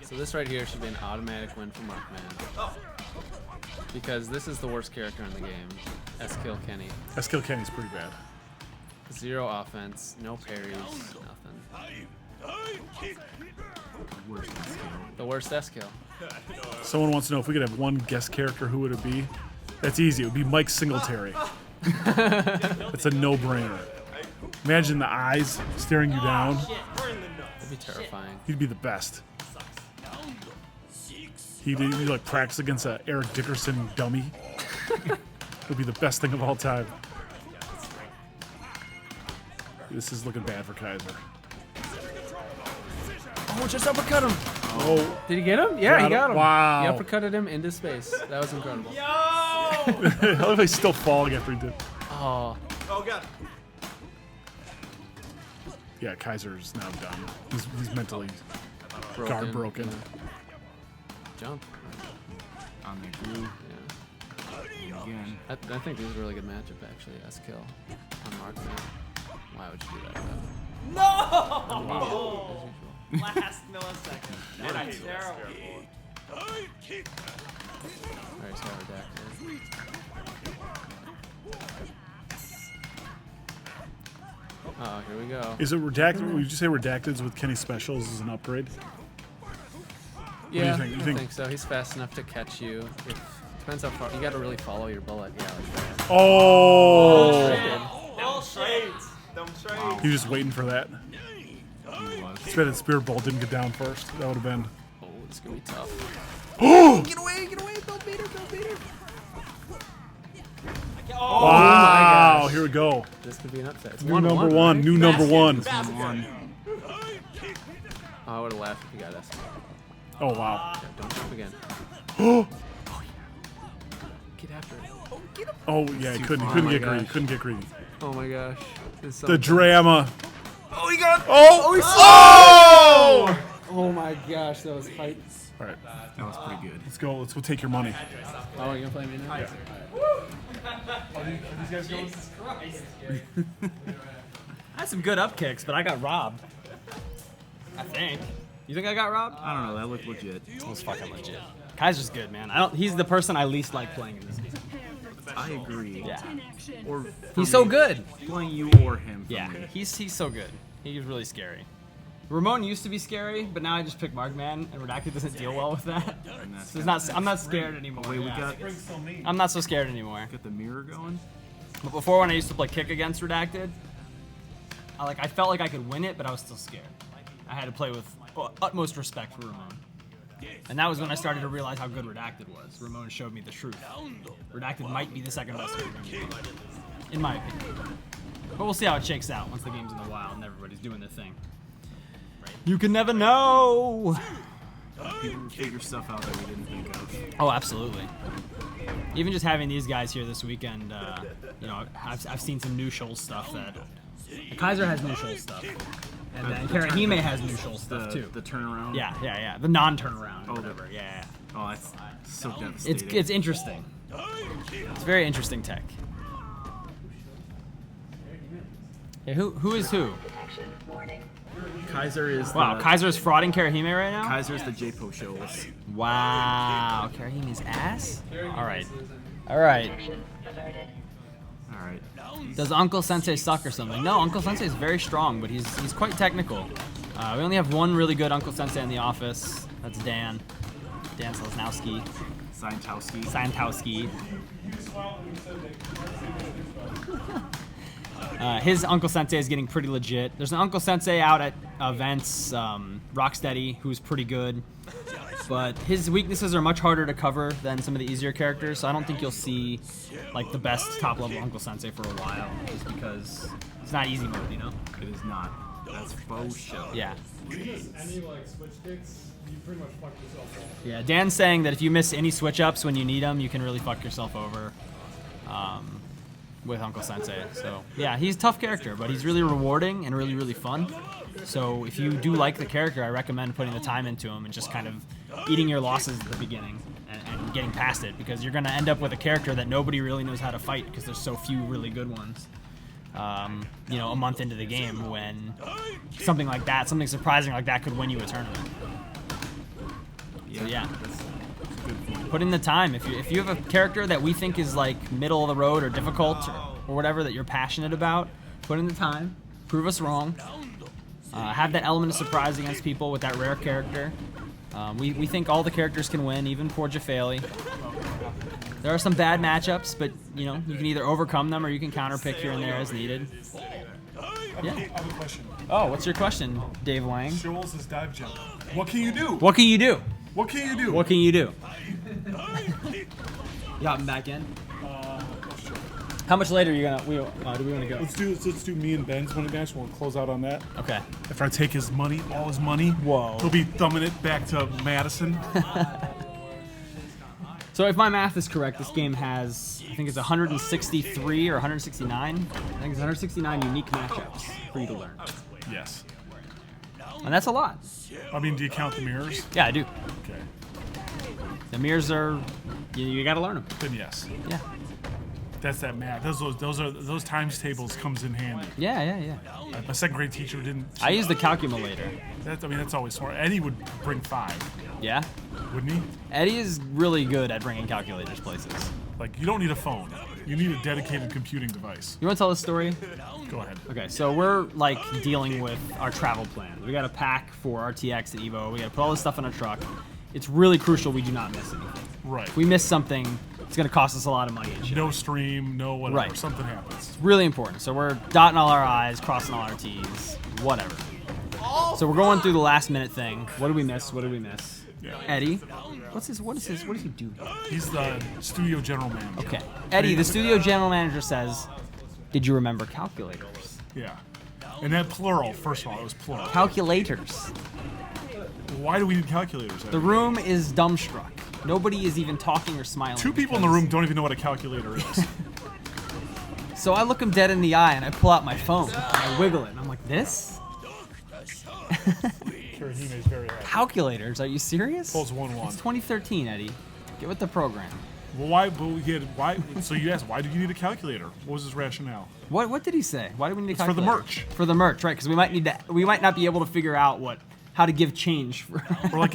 So this right here should be an automatic win for Markman. Because this is the worst character in the game. S-Kill Kenny. S-Kill Kenny's pretty bad. 0 offense, no parries, nothing. worse than skill. The worst S-Kill. Someone wants to know if we could have one guest character, who would it be? That's easy. It would be Mike Singletary. It's a no-brainer. Imagine the eyes staring you down. That'd be terrifying. He'd be the best. He'd like practice against a Eric Dickerson dummy. Would be the best thing of all time. This is looking bad for Kaiser. Oh, just uppercut him! Oh, Did he get him? Yeah, he got him. Wow. He uppercutted him into space. That was incredible. I love how he's still falling after he did. Oh, Oh god. Yeah, Kaiser's now done. He's mentally broken. guard broken. Yeah. Jump. On the glue Yeah. again. I think this is a really good matchup, actually. S-Kill on Markman. Why would you do that, though? No! Last millisecond. That's terrible. Alright, he's got redacted. Oh, here we go. Is it redacted? Would you say redacteds with Kenny specials is an upgrade? Yeah, think? You I think- think so. He's fast enough to catch you. Depends how far. You got to really follow your bullet. Yeah, like that. Oh! Them trades. He was just waiting for that. He was. It's bad that Spirit Bolt didn't get down first. That would have been. Oh, it's gonna be tough. Oh! Get away! Get away! Don't beat her! Don't beat her! Oh, Wow! gosh. Here we go. This could be an upset. It's New 1-1, number one. right? New number one. One. Oh, I would have laughed if you got us. Oh wow. Yeah, don't jump again. Oh Get after it. yeah. He Too couldn't. far. Couldn't Oh my get greedy. gosh. Couldn't get greedy. Oh my gosh. This is so The drama. Oh, he got. Oh! Oh! Oh my gosh, that was fight. All right. That was pretty good. Let's go. Let's go take your money. Oh, you gonna play me now? Yeah. I had some good up kicks, but I got robbed. I think. You think I got robbed? I don't know. That looked legit. It was fucking legit. Kaiser's good, man. He's the person I least like playing in this game. I agree. Yeah. Or He's so good. Playing you or him. Yeah, he's so good. He's really scary. Ramon used to be scary, but now I just pick Markman, and Redacted doesn't deal well with that. So I'm not scared anymore. Wait, we got. I'm not so scared anymore. Got the mirror going. But before, when I used to play Kick against Redacted, I felt like I could win it, but I was still scared. I had to play with utmost respect for Ramon. And that was when I started to realize how good Redacted was. Ramon showed me the truth. Redacted might be the second best game in my opinion. But we'll see how it shakes out once the game's in the wild and everybody's doing their thing. You can never know. People figure stuff out that we didn't think of. Oh, absolutely. Even just having these guys here this weekend, I've seen some new Shoals stuff that Kaiser has new Shoals stuff, and then Karahime has new Shoals stuff too. The turnaround. Yeah. The non-turnaround. Oh, whatever. Yeah. Oh, that's so devastating. It's interesting. It's very interesting tech. Yeah, who is who? Kaiser is. Wow, Kaiser's frauding Karahime right now? Kaiser's the JPO Shoals. Wow, Karahime's ass? Alright. Alright. Does Uncle Sensei suck or something? No, Uncle Sensei is very strong, but he's quite technical. We only have one really good Uncle Sensei in the office. That's Dan. Dan Selesnowski. Scientowski. His Uncle Sensei is getting pretty legit. There's an Uncle Sensei out at events, Rocksteady, who's pretty good. But his weaknesses are much harder to cover than some of the easier characters, so I don't think you'll see like the best top-level Uncle Sensei for a while, just because it's not easy mode, you know? It is not. That's faux show. Yeah. Any like switch kicks, you pretty much fuck yourself over. Yeah, Dan's saying that if you miss any switch-ups when you need them, you can really fuck yourself over. With Uncle Sensei. So yeah, he's a tough character, but he's really rewarding and really, really fun. So if you do like the character, I recommend putting the time into him and just kind of eating your losses at the beginning and getting past it, because you're going to end up with a character that nobody really knows how to fight because there's so few really good ones. A month into the game, when something like that, something surprising like that could win you a tournament. So yeah. Put in the time. If you have a character that we think is like middle of the road or difficult or whatever that you're passionate about, put in the time. Prove us wrong. Have that element of surprise against people with that rare character. We think all the characters can win, even poor Jafali. There are some bad matchups, but you can either overcome them or you can counterpick here and there as needed. Yeah. I have a question. Oh, what's your question, Dave Wang? Shoals is dive jump. What can you do? What can you do? What can you do? What can you do? You hopping back in? Sure. How much later are you gonna? Do we want to go? Let's do me and Ben's one match. We'll close out on that. Okay. After I take his money, all his money, whoa, he'll be thumbing it back to Madison. So if my math is correct, this game has, I think it's 163 or 169. I think it's 169 unique matchups for you to learn. Yes. And that's a lot. I mean, do you count the mirrors? Yeah, I do. Okay. The mirrors are, you got to learn them. Then yes. Yeah. That's that math. Those times tables comes in handy. Yeah. My second grade teacher didn't. I use the calculator. That's always smart. Eddie would bring 5. Yeah. Wouldn't he? Eddie is really good at bringing calculators places. Like, you don't need a phone. You need a dedicated computing device. You want to tell the story? Go ahead. Okay, so we're like dealing with our travel plan. We got a pack for RTX at Evo. We got to put all this stuff in a truck. It's really crucial we do not miss anything. Right. If we miss something, it's going to cost us a lot of money. And shit. No stream, no whatever. Right. Something happens. It's really important. So we're dotting all our I's, crossing all our T's, whatever. So we're going through the last minute thing. What did we miss? Yeah. Eddie, what does he do? He's the studio general manager. Okay. Eddie, the studio general manager says, "Did you remember calculators?" Yeah. And that plural, first of all, it was plural. Calculators. Why do we need calculators? The room is dumbstruck. Nobody is even talking or smiling. 2 people in the room don't even know what a calculator is. So I look him dead in the eye and I pull out my phone and I wiggle it and I'm like, this? Karahime's very happy. Calculators? Are you serious? Pulls 1-1. It's 2013, Eddie. Get with the program. Well, why? But why? So you asked, why do you need a calculator? What was his rationale? What did he say? Why do we need a It's for calculator? the merch. For the merch, right? Because we might not be able to figure out what how to give change. Or like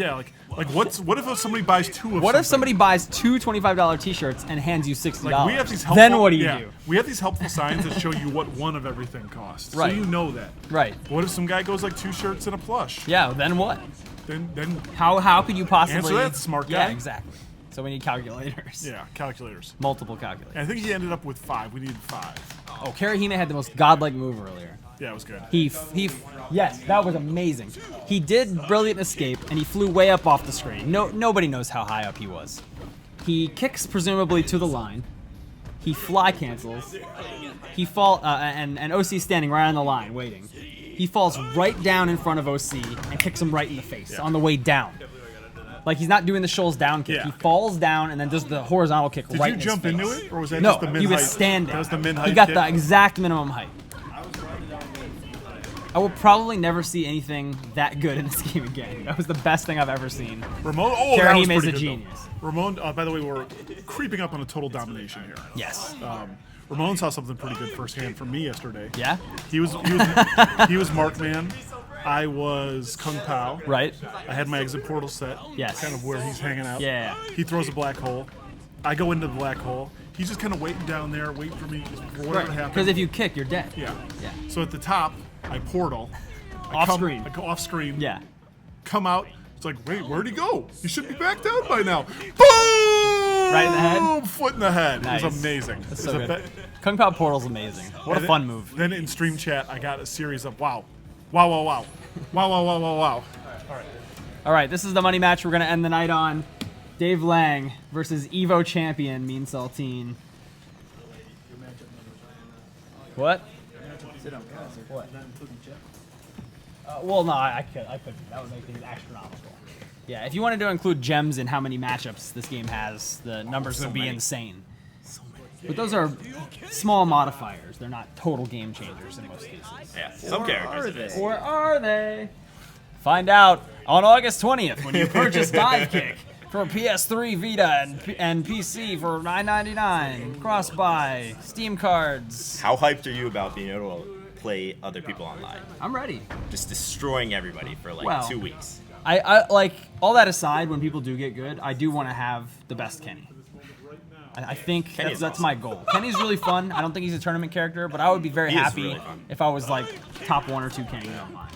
what if somebody buys two of What if something? somebody buys two $25 T-shirts and hands you $60? Like we have these helpful, then what do you do? We have these helpful signs that show you what one of everything costs. Right. So you know that. Right. What if some guy goes like 2 shirts and a plush? Yeah. Then what? Then How could you possibly answer that, smart Yeah, guy. exactly. So we need calculators. Yeah, calculators. Multiple calculators. And I think he ended up with 5. We needed 5. Oh, Karahime had the most godlike move earlier. Yeah, it was good. Yes, that was amazing. He did brilliant escape, and he flew way up off the screen. Nobody knows how high up he was. He kicks presumably to the line. He fly cancels. He and OC standing right on the line waiting. He falls right down in front of OC and kicks him right in the face on the way down. Like he's not doing the Shoals down kick. Yeah. He falls down and then does the horizontal kick right in his face. Did you jump into it, or was that No, just the min he was height? standing. That was the min height He got kick? the exact minimum height. I will probably never see anything that good in this game again. That was the best thing I've ever seen. Ramon, that was Karahime's pretty a good, genius. though. Ramon, by the way, we're creeping up on a total domination here. Yes. Ramon saw something pretty good firsthand from me yesterday. Yeah? He was Markman. I was Kung Pao. Right. I had my exit portal set. Yes. Kind of where he's hanging out. Yeah. He throws a black hole. I go into the black hole. He's just kind of waiting down there, waiting for me for whatever happens. Because if you kick, you're dead. Yeah. Yeah. So at the top, I portal. Off screen. I go off screen. Yeah. Come out. It's like, wait, where'd he go? He should be back down by now. Boom! Right in the head? Foot in the head. Nice. It was amazing. That's It so was good. Kung Pao Portal's amazing. What a fun move. Then in stream chat, I got a series of wow. Wow, wow, wow. Wow, wow, wow, wow, wow. All right, this is the money match we're going to end the night on. Dave Lang versus Evo champion Mean Saltine. What? What? Well, no, I couldn't. That would make things astronomical. Yeah, if you wanted to include gems in how many matchups this game has, the numbers would be insane. But those are small modifiers. They're not total game changers in most cases. Yeah, some characters. Or are they? Find out on August 20th when you purchase Divekick for PS3, Vita, and PC for $9.99. Cross-buy, Steam cards. How hyped are you about being able to play other people online? I'm ready. Just destroying everybody for like Well, 2 weeks. I like, all that aside, when people do get good, I do want to have the best Kenny. I think that's awesome. my goal. Kenny's really fun. I don't think he's a tournament character, but I would be very He is happy really fun. if I was like top 1 or 2 Kenny online.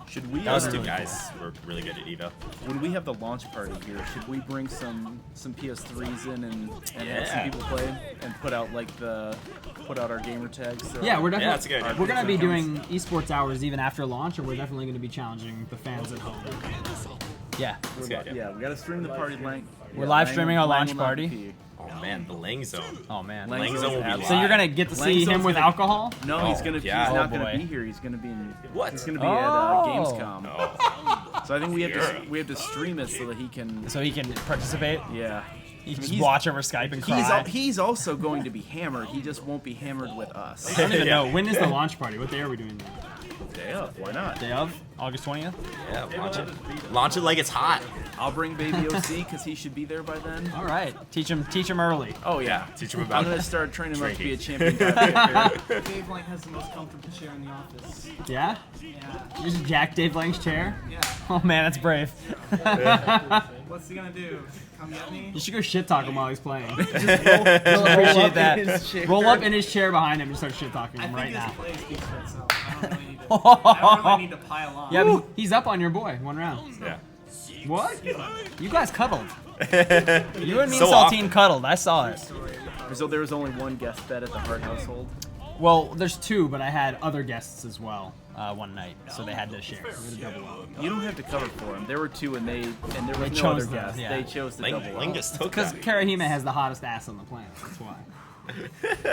Should we? Those two guys were really good at Evo. When we have the launch party here, should we bring some PS3s in and have some Yeah. people play and put out our gamer tags? So Yeah, we're that's a definitely good idea. we're gonna be doing esports hours even after launch, and we're definitely gonna be challenging the fans at home. Yeah, That's a good idea. Yeah, we gotta stream the party. We're live streaming our launch party. Oh man, the Lang Zone. Oh man. Lang Zone will be So you're gonna get to see him with alcohol? No, he's gonna. yeah. He's not Oh, gonna boy. be here. He's gonna be in. What? He's gonna be Oh. at Gamescom. Oh. So I think we have to stream it so that he can. So he can participate. Yeah. He can just He's- watch over Skype and cry. He's also going to be hammered. He just won't be hammered with us. I don't even know. When is the launch party? What day are we doing? Day of. Why not? Day of? August 20th? Yeah, launch it. Launch it like it's hot. I'll bring Baby OC because he should be there by then. All right. Teach him early. Oh yeah. Teach him about I'm gonna start training him up to be a drinking. champion. Dave Lang has the most comfortable chair in the office. Yeah? Yeah. You just jack Dave Lang's chair? Yeah. Oh man, that's brave. What's he gonna do? Come get me? You should go shit talk him while he's playing. He'll appreciate that. Roll up in his chair behind him and start shit talking him right now. play speaks for itself. I don't really need to pile on. Yeah, but he's up on your boy. 1 round. Yeah. What? You guys cuddled. You and me So and Saltine often. cuddled. I saw it. So there was only one guest bed at the Hart household. Well, there's 2, but I had other guests as well one night, so they had to share. We had to double up. You don't have to cover for them. There were 2 and there was no chose other them, guests. yeah. They chose to double Lang up. just took Because that. Karahime has the hottest ass on the planet. That's why.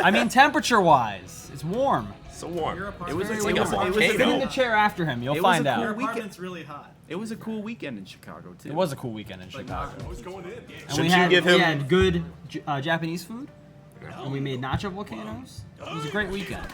I mean, temperature-wise, it's warm. So warm. It was It's a like cool- a volcano. Sit in the chair after him. You'll It was find a out. cool Your weekend. apartment's really hot. It was a cool weekend in Chicago too. It was a cool weekend in Chicago. And Shouldn't we you had, give we him- had good Japanese food, and we made nacho volcanoes. It was a great weekend.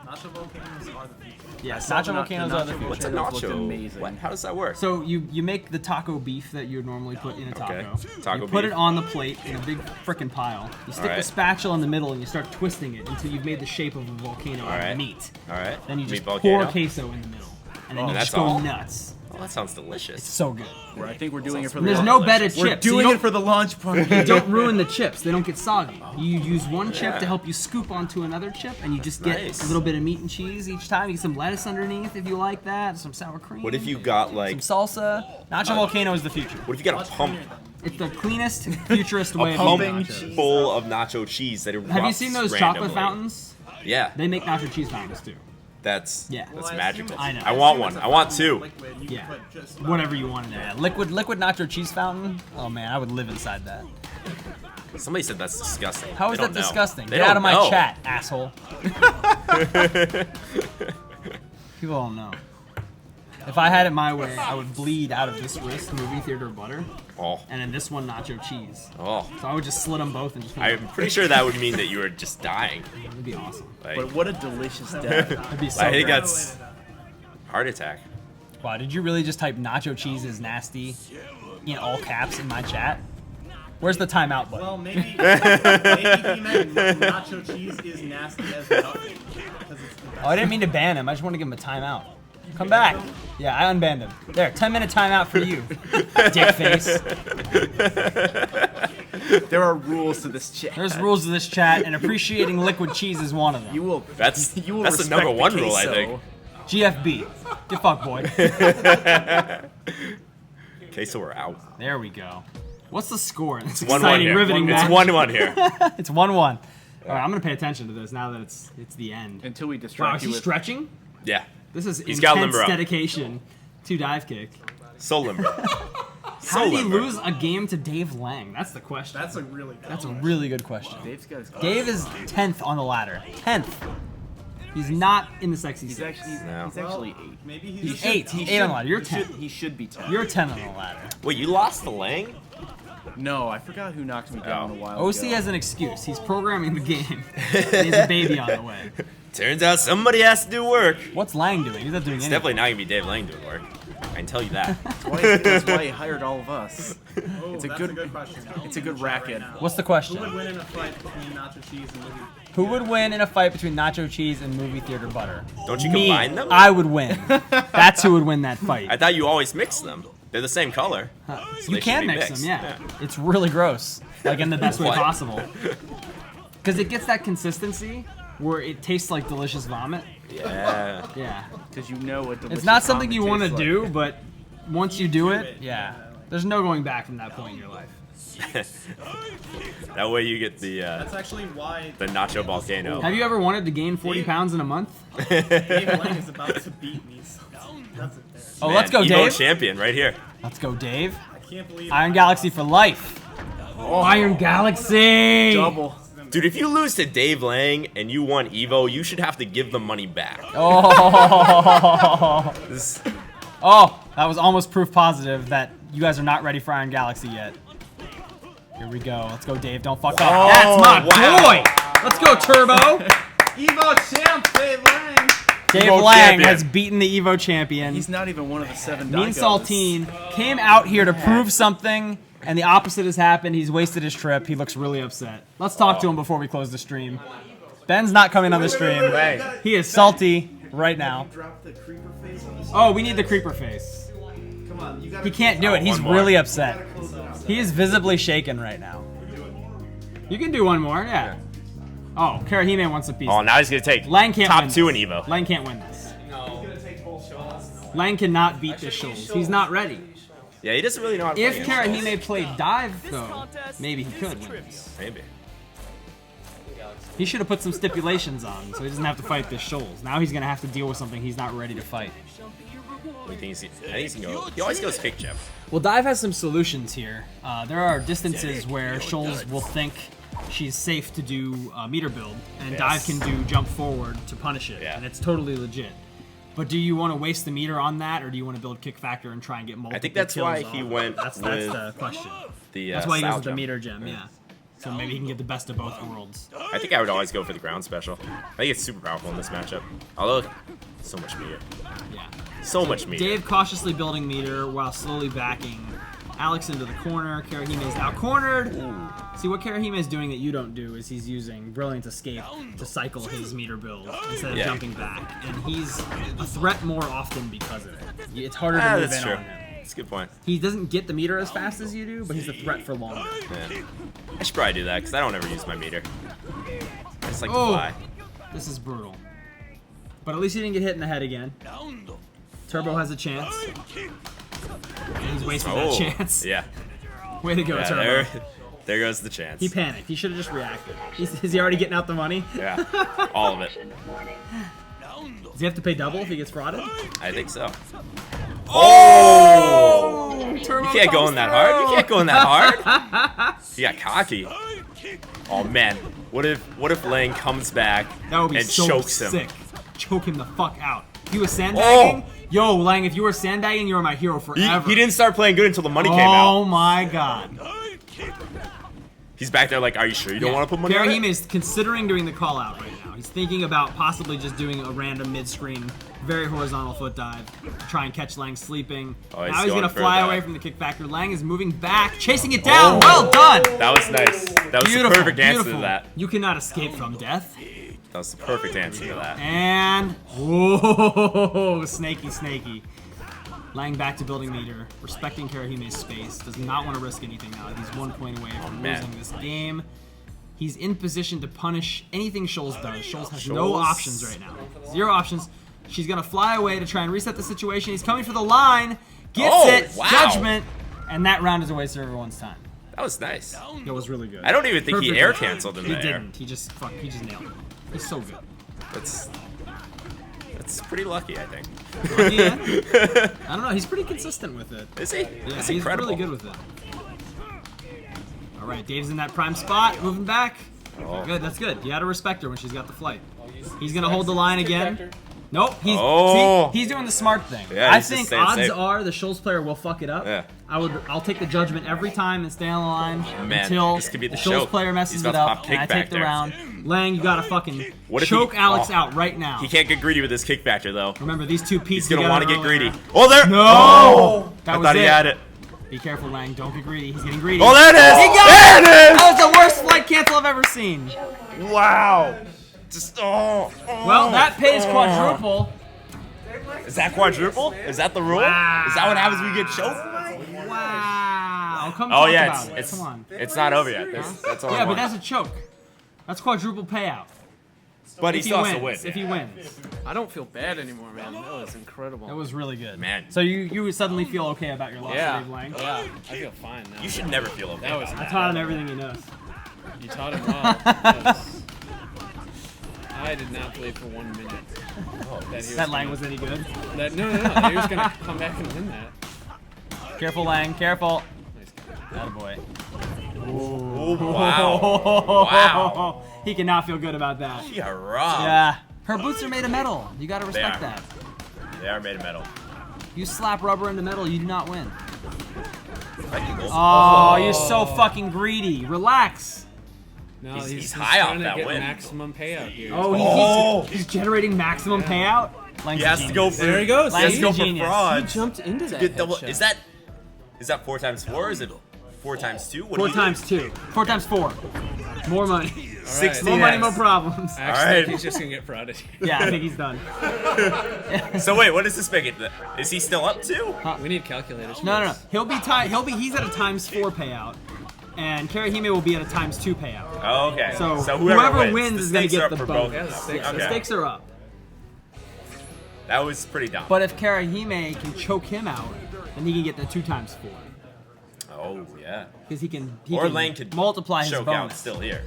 Nacho volcanoes are the future. Yes, saw nacho the volcanoes are the nacho future. What's a Potatoes looked nacho? amazing. What? How does that work? So you make the taco beef that you would normally put in a taco. Okay. Taco you put beef. it on the plate in a big frickin' pile. You stick the Alright. spatula in the middle and you start twisting it until you've made the shape of a volcano out of Alright. meat. All right. Then you just Meat pour volcano. queso in the middle, and then you that's just go all? nuts. that sounds delicious. It's so good. I think we're doing it for the There's launch. no better We're chips. doing You it for the launch party. don't ruin the chips. They don't get soggy. You use one chip to help you scoop onto another chip, and you just get nice. a little bit of meat and cheese each time. You get some lettuce underneath if you like that, some sour cream. What if you got like? some salsa? Nacho Volcano is the future. What if you got a pump? It's the cleanest, futurist way A of pump eating nachos. full of nacho cheese that erupts Have you seen those randomly. chocolate fountains? Yeah, They make nacho cheese fountains too. that's Yeah. magical. I know. I want one. I want two. Yeah. Whatever you want in there. Liquid nacho cheese fountain. Oh man, I would live inside that. Somebody said that's disgusting. How is They that don't know. disgusting? They Get out don't of my know. chat, asshole. People don't know. If I had it my way, I would bleed out of this wrist movie theater butter, Oh, and in this one nacho cheese. oh. So I would just slit them both and just. I'm pretty sure that would mean that you were just dying. It'd be awesome. Like, But what a delicious death. It'd be so I think great. that's heart attack. Wow, did you really just type nacho cheese is nasty in all caps in my chat? Where's the timeout button? Well, maybe he meant nacho cheese is nasty as well. Because it's the best. Oh, I didn't mean to ban him. I just want to give him a timeout. Come back. Yeah, I unbanned him. There, 10-minute timeout for you, dick face. There are rules to this chat. There's rules to this chat, and appreciating liquid cheese is one of them. You will. That's You will that's the respect number one rule, I queso. think. GFB. Get fucked, boy. Okay, so we're out. There we go. What's the score? It's 1-1 exciting, here. riveting It's match. 1-1 here. It's 1-1. All right, I'm gonna pay attention to this now that it's the end. Until we Wow, distract is you he with. stretching? Yeah. This is He's got intense limber up. dedication to Divekick. So limber. How did he lose a game to Dave Lang? That's the question. That's a really good That's a really good question. Dave's got his. Dave is 10th on the ladder. 10th. He's not in the sexy He's six. actually. No. He's actually 8. Maybe He's he's 8. He 8 on the should- ladder. You're he 10. should- He should be 10. You're 10 on the ladder. Wait, you lost to Lang? No, I forgot who knocked me down a while OC ago. has an excuse. He's programming the game. And he's a baby on the way. Turns out somebody has to do work. What's Lang doing? He's not doing It's anything. definitely not gonna be Dave Lang doing work. I can tell you that. That's why he hired all of us. Oh, It's a that's good- a good question. It's a good racket. What's the Who would question? win in a fight between nacho cheese and movie? Who would win in a fight between nacho cheese and movie theater butter? Don't you Me. combine them? I would win. That's who would win that fight. I thought you always mix them. They're the same color. So You they can should be mix mixed. them, yeah. It's really gross. Like in the best way What? possible. Because it gets that consistency where it tastes like delicious vomit. Yeah. Yeah. Because you know what delicious It's not something vomit you want to tastes do, like. but once you do it, yeah. There's no going back from that point in your life. That way you get the That's actually why nacho volcano. Have you ever wanted to gain 40 pounds in a month? Dave Lang is about to beat me. So that's it there. Oh, Man, let's go, Evo Dave. champion right here. Let's go, Dave. I can't believe Iron Galaxy for life. Oh, Iron Galaxy! Double. Dude, if you lose to Dave Lang and you won Evo, you should have to give the money back. Oh. This- Oh, that was almost proof positive that you guys are not ready for Iron Galaxy yet. Here we go. Let's go, Dave. Don't fuck up. Oh, That's my wow. boy. Let's go, Turbo. Evo champ Dave Lang. Dave Evo Lang champion. has beaten the Evo champion. He's not even one of the 7 Mean Dagos. Saltine came out here to prove something, and the opposite has happened. He's wasted his trip. He looks really upset. Let's talk to him before we close the stream. Ben's not coming on the stream. He is salty right now. Drop the creeper face on this. Oh, we need the creeper face. Come on, you got. He can't do it. He's one more. really upset. He is visibly shaken right now. You can do one more, yeah. Oh, Karahime wants a piece. Oh, now he's gonna take Lang can't top win 2 in this. Evo. Lang can't win this. Lang cannot beat this Shoals. He's not ready. Yeah, he doesn't really know how to If play against Karahime played dive, though, maybe he could win this. us. Maybe. He should have put some stipulations on, so he doesn't have to fight this Shoals. Now he's gonna have to deal with something he's not ready to fight. I think he's gonna go. He always goes kick jab. Well, Dive has some solutions here. There are distances where Shoals will think she's safe to do meter build, and Dive can do jump forward to punish it, Yeah. and it's totally legit. But do you want to waste the meter on that, or do you want to build kick factor and try and get multiple I think that's kills why off? he went That's with the question. the. That's why he goes style with the jump. meter gem, yeah. So maybe he can get the best of both worlds. I think I would always go for the ground special. I think it's super powerful in this matchup. Although, so much meter. Yeah. So much meter. Dave cautiously building meter while slowly backing Alex into the corner. Karahime is now cornered. See, what Karahime is doing that you don't do is he's using Brilliant Escape to cycle his meter build instead of jumping back. And he's a threat more often because of it. It's harder to move in on him. That's a good point. He doesn't get the meter as fast as you do, but he's a threat for longer. Yeah. I should probably do that because I don't ever use my meter. I just like to fly. This is brutal. But at least he didn't get hit in the head again. Turbo has a chance. And he's wasted that chance. Yeah. Way to go, Turbo. There goes the chance. He panicked. He should have just reacted. Is he already getting out the money? Yeah. All of it. Does he have to pay double if he gets frauded? I think so. Oh! Turbo You can't go in that hard. You can't go in that hard. He got cocky. Oh man. What if Lang comes back and chokes him? Sick. Choke him the fuck out. If he was sandbagging, yo, Lang, if you were sandbagging, you were my hero forever. He didn't start playing good until the money came out. Oh my god. He's back there like, are you sure you don't want to put money on Karahime it? is considering doing the call out right now. He's thinking about possibly just doing a random mid-screen, very horizontal foot dive to try and catch Lang sleeping. Oh, now he's going to fly away from the kick factor. Lang is moving back, chasing it down. Oh. Well done. That was nice. That was the perfect answer to that. You cannot escape from death. That was the perfect answer to that. And whoa, snaky. Lang back to building meter, respecting Karahime's space, does not want to risk anything now. He's 1 point away from losing this game. He's in position to punish anything Shoals does. Shoals has no options right now. 0 options. She's going to fly away to try and reset the situation. He's coming for the line. Gets it. Wow. Judgment. And that round is a waste of everyone's time. That was nice. It was really good. I don't even think Perfect he air round. canceled in there. He didn't. He just nailed it. He's so good. That's pretty lucky, I think. Yeah. I don't know. He's pretty consistent with it. Is he? Yeah, That's he's incredible. really good with it. All right, Dave's in that prime spot, moving back. Oh. Good, that's good. You gotta respect her when she's got the flight. He's gonna hold the line again. Nope. He's doing the smart thing. Yeah, I think odds safe. are the Shoals player will fuck it up. Yeah. I'll take the judgment every time and stay on the line Man, until this could be the the Shoals choke. player messes He's it about to up pop and I kick back take the there. round. Lang, you gotta fucking What if choke he- Alex out right now. He can't get greedy with his kick factor, though. Remember, these two Pete's He's going to want to get earlier. greedy. Oh, there! No! Oh! That I was thought he it. had it. Be careful, Lang. Don't get greedy. He's getting greedy. Oh, there it is! He got There it is! That was the worst flight cancel I've ever seen. Wow. Just, Well, that pays quadruple. Is that quadruple? Is that the rule? Wow. Is that what happens when you get choked? Wow. Come Oh, talk yeah, about it. it's Come on. It's not over yet. That's all I Yeah, but want. that's a choke. That's quadruple payout. But he If he still has to win. wins. If he wins. I don't feel bad anymore, man. That was incredible. That was really good. Man. So you suddenly feel okay about your loss to Dave Lang? Yeah, I feel fine now. You should never feel okay. That was I taught him everything he knows. You taught him well. Yes. I did not believe for 1 minute That Lang was any good. No, that he was gonna come back and win that. Careful, Lang. Careful. Nice guy. Attaboy. Oh, wow. Wow. He cannot feel good about that. She got robbed. Yeah. Her boots are made of metal. You gotta respect are. that. They are made of metal. You slap rubber into metal, you do not win. Oh, Oh, you're so fucking greedy. Relax. No, He's high off trying to that get win. maximum payout here. Oh, he's generating maximum payout? Lang's he has a to go genius. for. There he goes. Lang's He has to a go for genius. fraud. He jumped into that Get double. headshot. Is that 4 times 4? Or is it 4 times 2? What 4 do you times 2. 4 times 4. More money. 16 More money, more X. problems. I actually Alright. think he's just gonna get frauded. Yeah, I think he's done. So wait, what does this make it? Is he still up 2? We need calculators. For No. this. He's at a times 4 payout. And Karahime will be at a times 2 payout. Oh, okay. So, whoever wins the is going to stakes are get up the for both. Yeah, bonus. the stakes The Okay. stakes are up. That was pretty dumb. But if Karahime can choke him out, then he can get the 2 times 4. Oh yeah. Because he can Lane could multiply his choke out bonus. still here.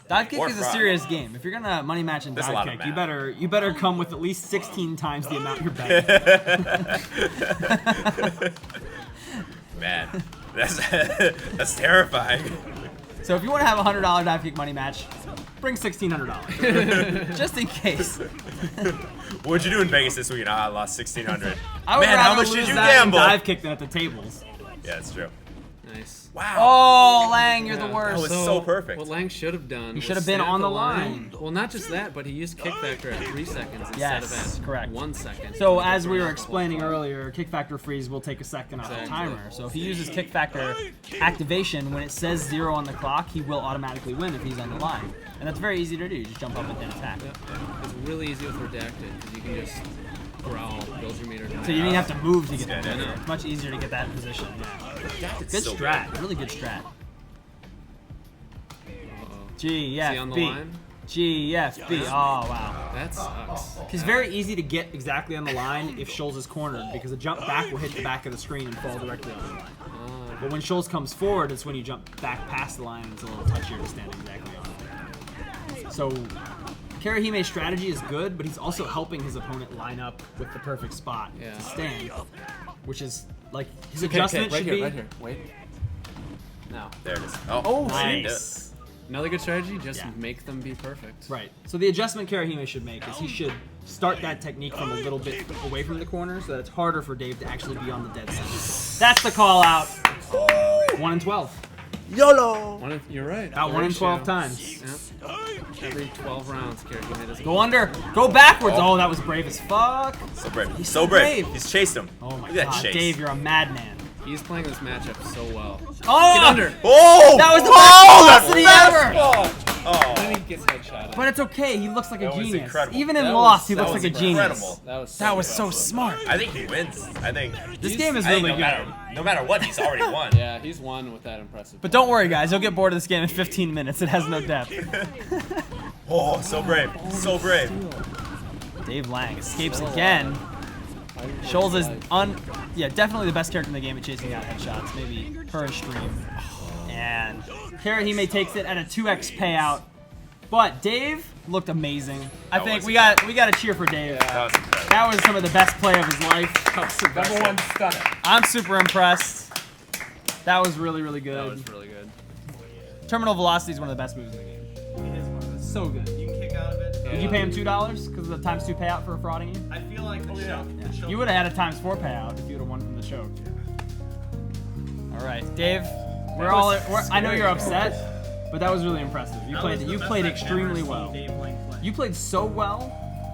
Divekick or is a fraud. serious game. If you're gonna money match in There's a lot of Divekick, math. you better come with at least 16 times the amount you're betting. Man, that's terrifying. So if you want to have a $100 Divekick money match, bring $1,600 just in case. What'd you do in Vegas this week? I lost $1,600. I would Man, rather how much lose did you that in gamble? Divekick than at the tables. Yeah, that's true. Nice. Wow. Oh, Lang, you're the Yeah. worst. That was so perfect. What Lang should have done. He was should have been stay at on the line. Well, not just that, but he used kick factor at 3 seconds instead Yes, of at correct. 1 second. So as we were explaining earlier, kick factor freeze will take a second off the Exactly. timer. So if he uses kick factor activation, when it says 0 on the clock, he will automatically win if he's on the line. And that's very easy to do. You just jump up and then attack. Yep. It's really easy with redacted because you can just growl, build your meter. So you don't even have to move to get Yeah, that. I know. It's much easier to get that position. Yeah. It's Good so strat. Really good strat. G, Is he on F, the B. line? G, F, B. Oh, wow. That sucks. It's very easy to get exactly on the line if Shoals is cornered because a jump back will hit the back of the screen and fall directly on the line. But when Shoals comes forward, it's when you jump back past the line and it's a little touchier to stand exactly on it. So Karahime's strategy is good, but he's also helping his opponent line up with the perfect spot to stand, which is like his adjustment should be. Right here. Wait. Now. There it is. Oh, Nice. Another good strategy, just Yeah. make them be perfect. Right. So the adjustment Karahime should make is he should start that technique from a little bit away from the corner so that it's harder for Dave to actually be on the dead center. That's the call out. 1 in 12. YOLO! You're right. About 1 in 12 times. Yep. Every 12 rounds, Karahime does Go under. Go backwards. Oh, that was brave as fuck. So brave. He's so so brave. brave. He's chased him. Oh my Look at that god, chase. Dave, you're a madman. He's playing this matchup so well. Oh! Get under. Oh! That was the best velocity ever! Oh. Then he gets headshot. But it's okay. He looks like a That was genius. incredible. Even in That loss, was- he that looks was like a genius. incredible. That was So smart. I think he wins. I think. This game is I think really good. no matter what, he's already won. Yeah, he's won with that impressive. But don't worry, guys. You'll get bored of this game in 15 minutes. It has no depth. Oh, so brave. So brave. Dave Lang escapes again. Shoals is definitely the best character in the game at chasing out headshots. Maybe her and Stream. And Karahime takes it at a 2x payout. But Dave looked amazing. I think we got to cheer for Dave. That was incredible. That was some of the best play of his life. Number one stunner. I'm super impressed. That was really, really good. That was really good. Terminal velocity is one of the best moves in the game. It is one of those. So good. You can kick out of it. Did you pay him $2 because of the times 2 payout for frauding you? I feel like the choke. the choke- You would have had a times 4 payout if you would have won from the choke. All right, Dave. I know you're upset, but that was really impressive. You That was the best played I've extremely ever well. seen Dave Lang play. You played so well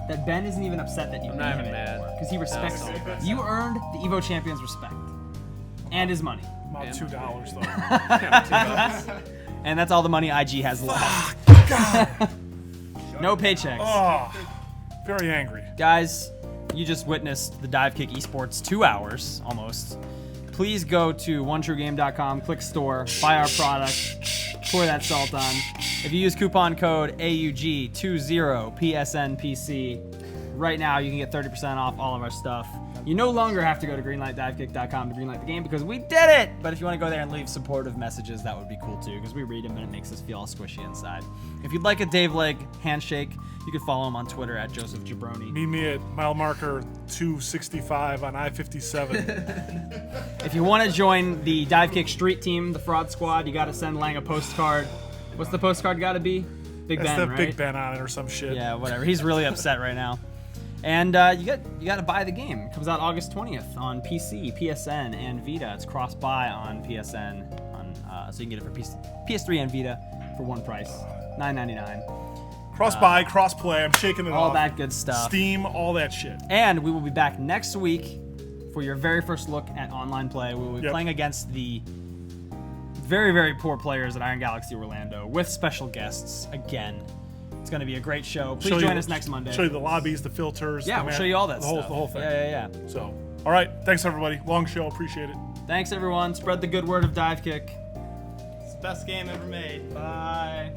that Ben isn't even upset that you beat not him even mad. because he respects so you. impressive. You earned the Evo Champion's respect and his money. About $2 though. And that's all the money IG has left. No paychecks. Oh, very angry. Guys, you just witnessed the Divekick Esports 2 hours almost. Please go to onetruegame.com, click store, buy our product, pour that salt on. If you use coupon code AUG20PSNPC, right now you can get 30% off all of our stuff. You no longer have to go to greenlightdivekick.com to greenlight the game because we did it! But if you want to go there and leave supportive messages, that would be cool too because we read them and it makes us feel all squishy inside. If you'd like a Dave Leg handshake, you can follow him on Twitter at Joseph Jabroni. Meet me at mile marker 265 on I-57. If you want to join the Divekick Street Team, the Fraud Squad, you got to send Lang a postcard. What's the postcard got to be? Big That's Ben, the right? Big Ben on it or some shit. Yeah, whatever. He's really upset right now. And you got to buy the game. It comes out August 20th on PC, PSN, and Vita. It's cross-buy on PSN, so you can get it for PS3 and Vita for one price, $9.99. Cross-buy, cross-play. I'm shaking it All off. that good stuff. Steam, all that shit. And we will be back next week for your very first look at online play. We will be playing against the very, very poor players at Iron Galaxy Orlando with special guests again. It's going to be a great show. Please join us next Monday. Show you the lobbies, the filters. Yeah, the we'll show you all that the stuff. whole thing. Yeah. So, all right. Thanks, everybody. Long show. Appreciate it. Thanks, everyone. Spread the good word of Divekick. It's the best game ever made. Bye.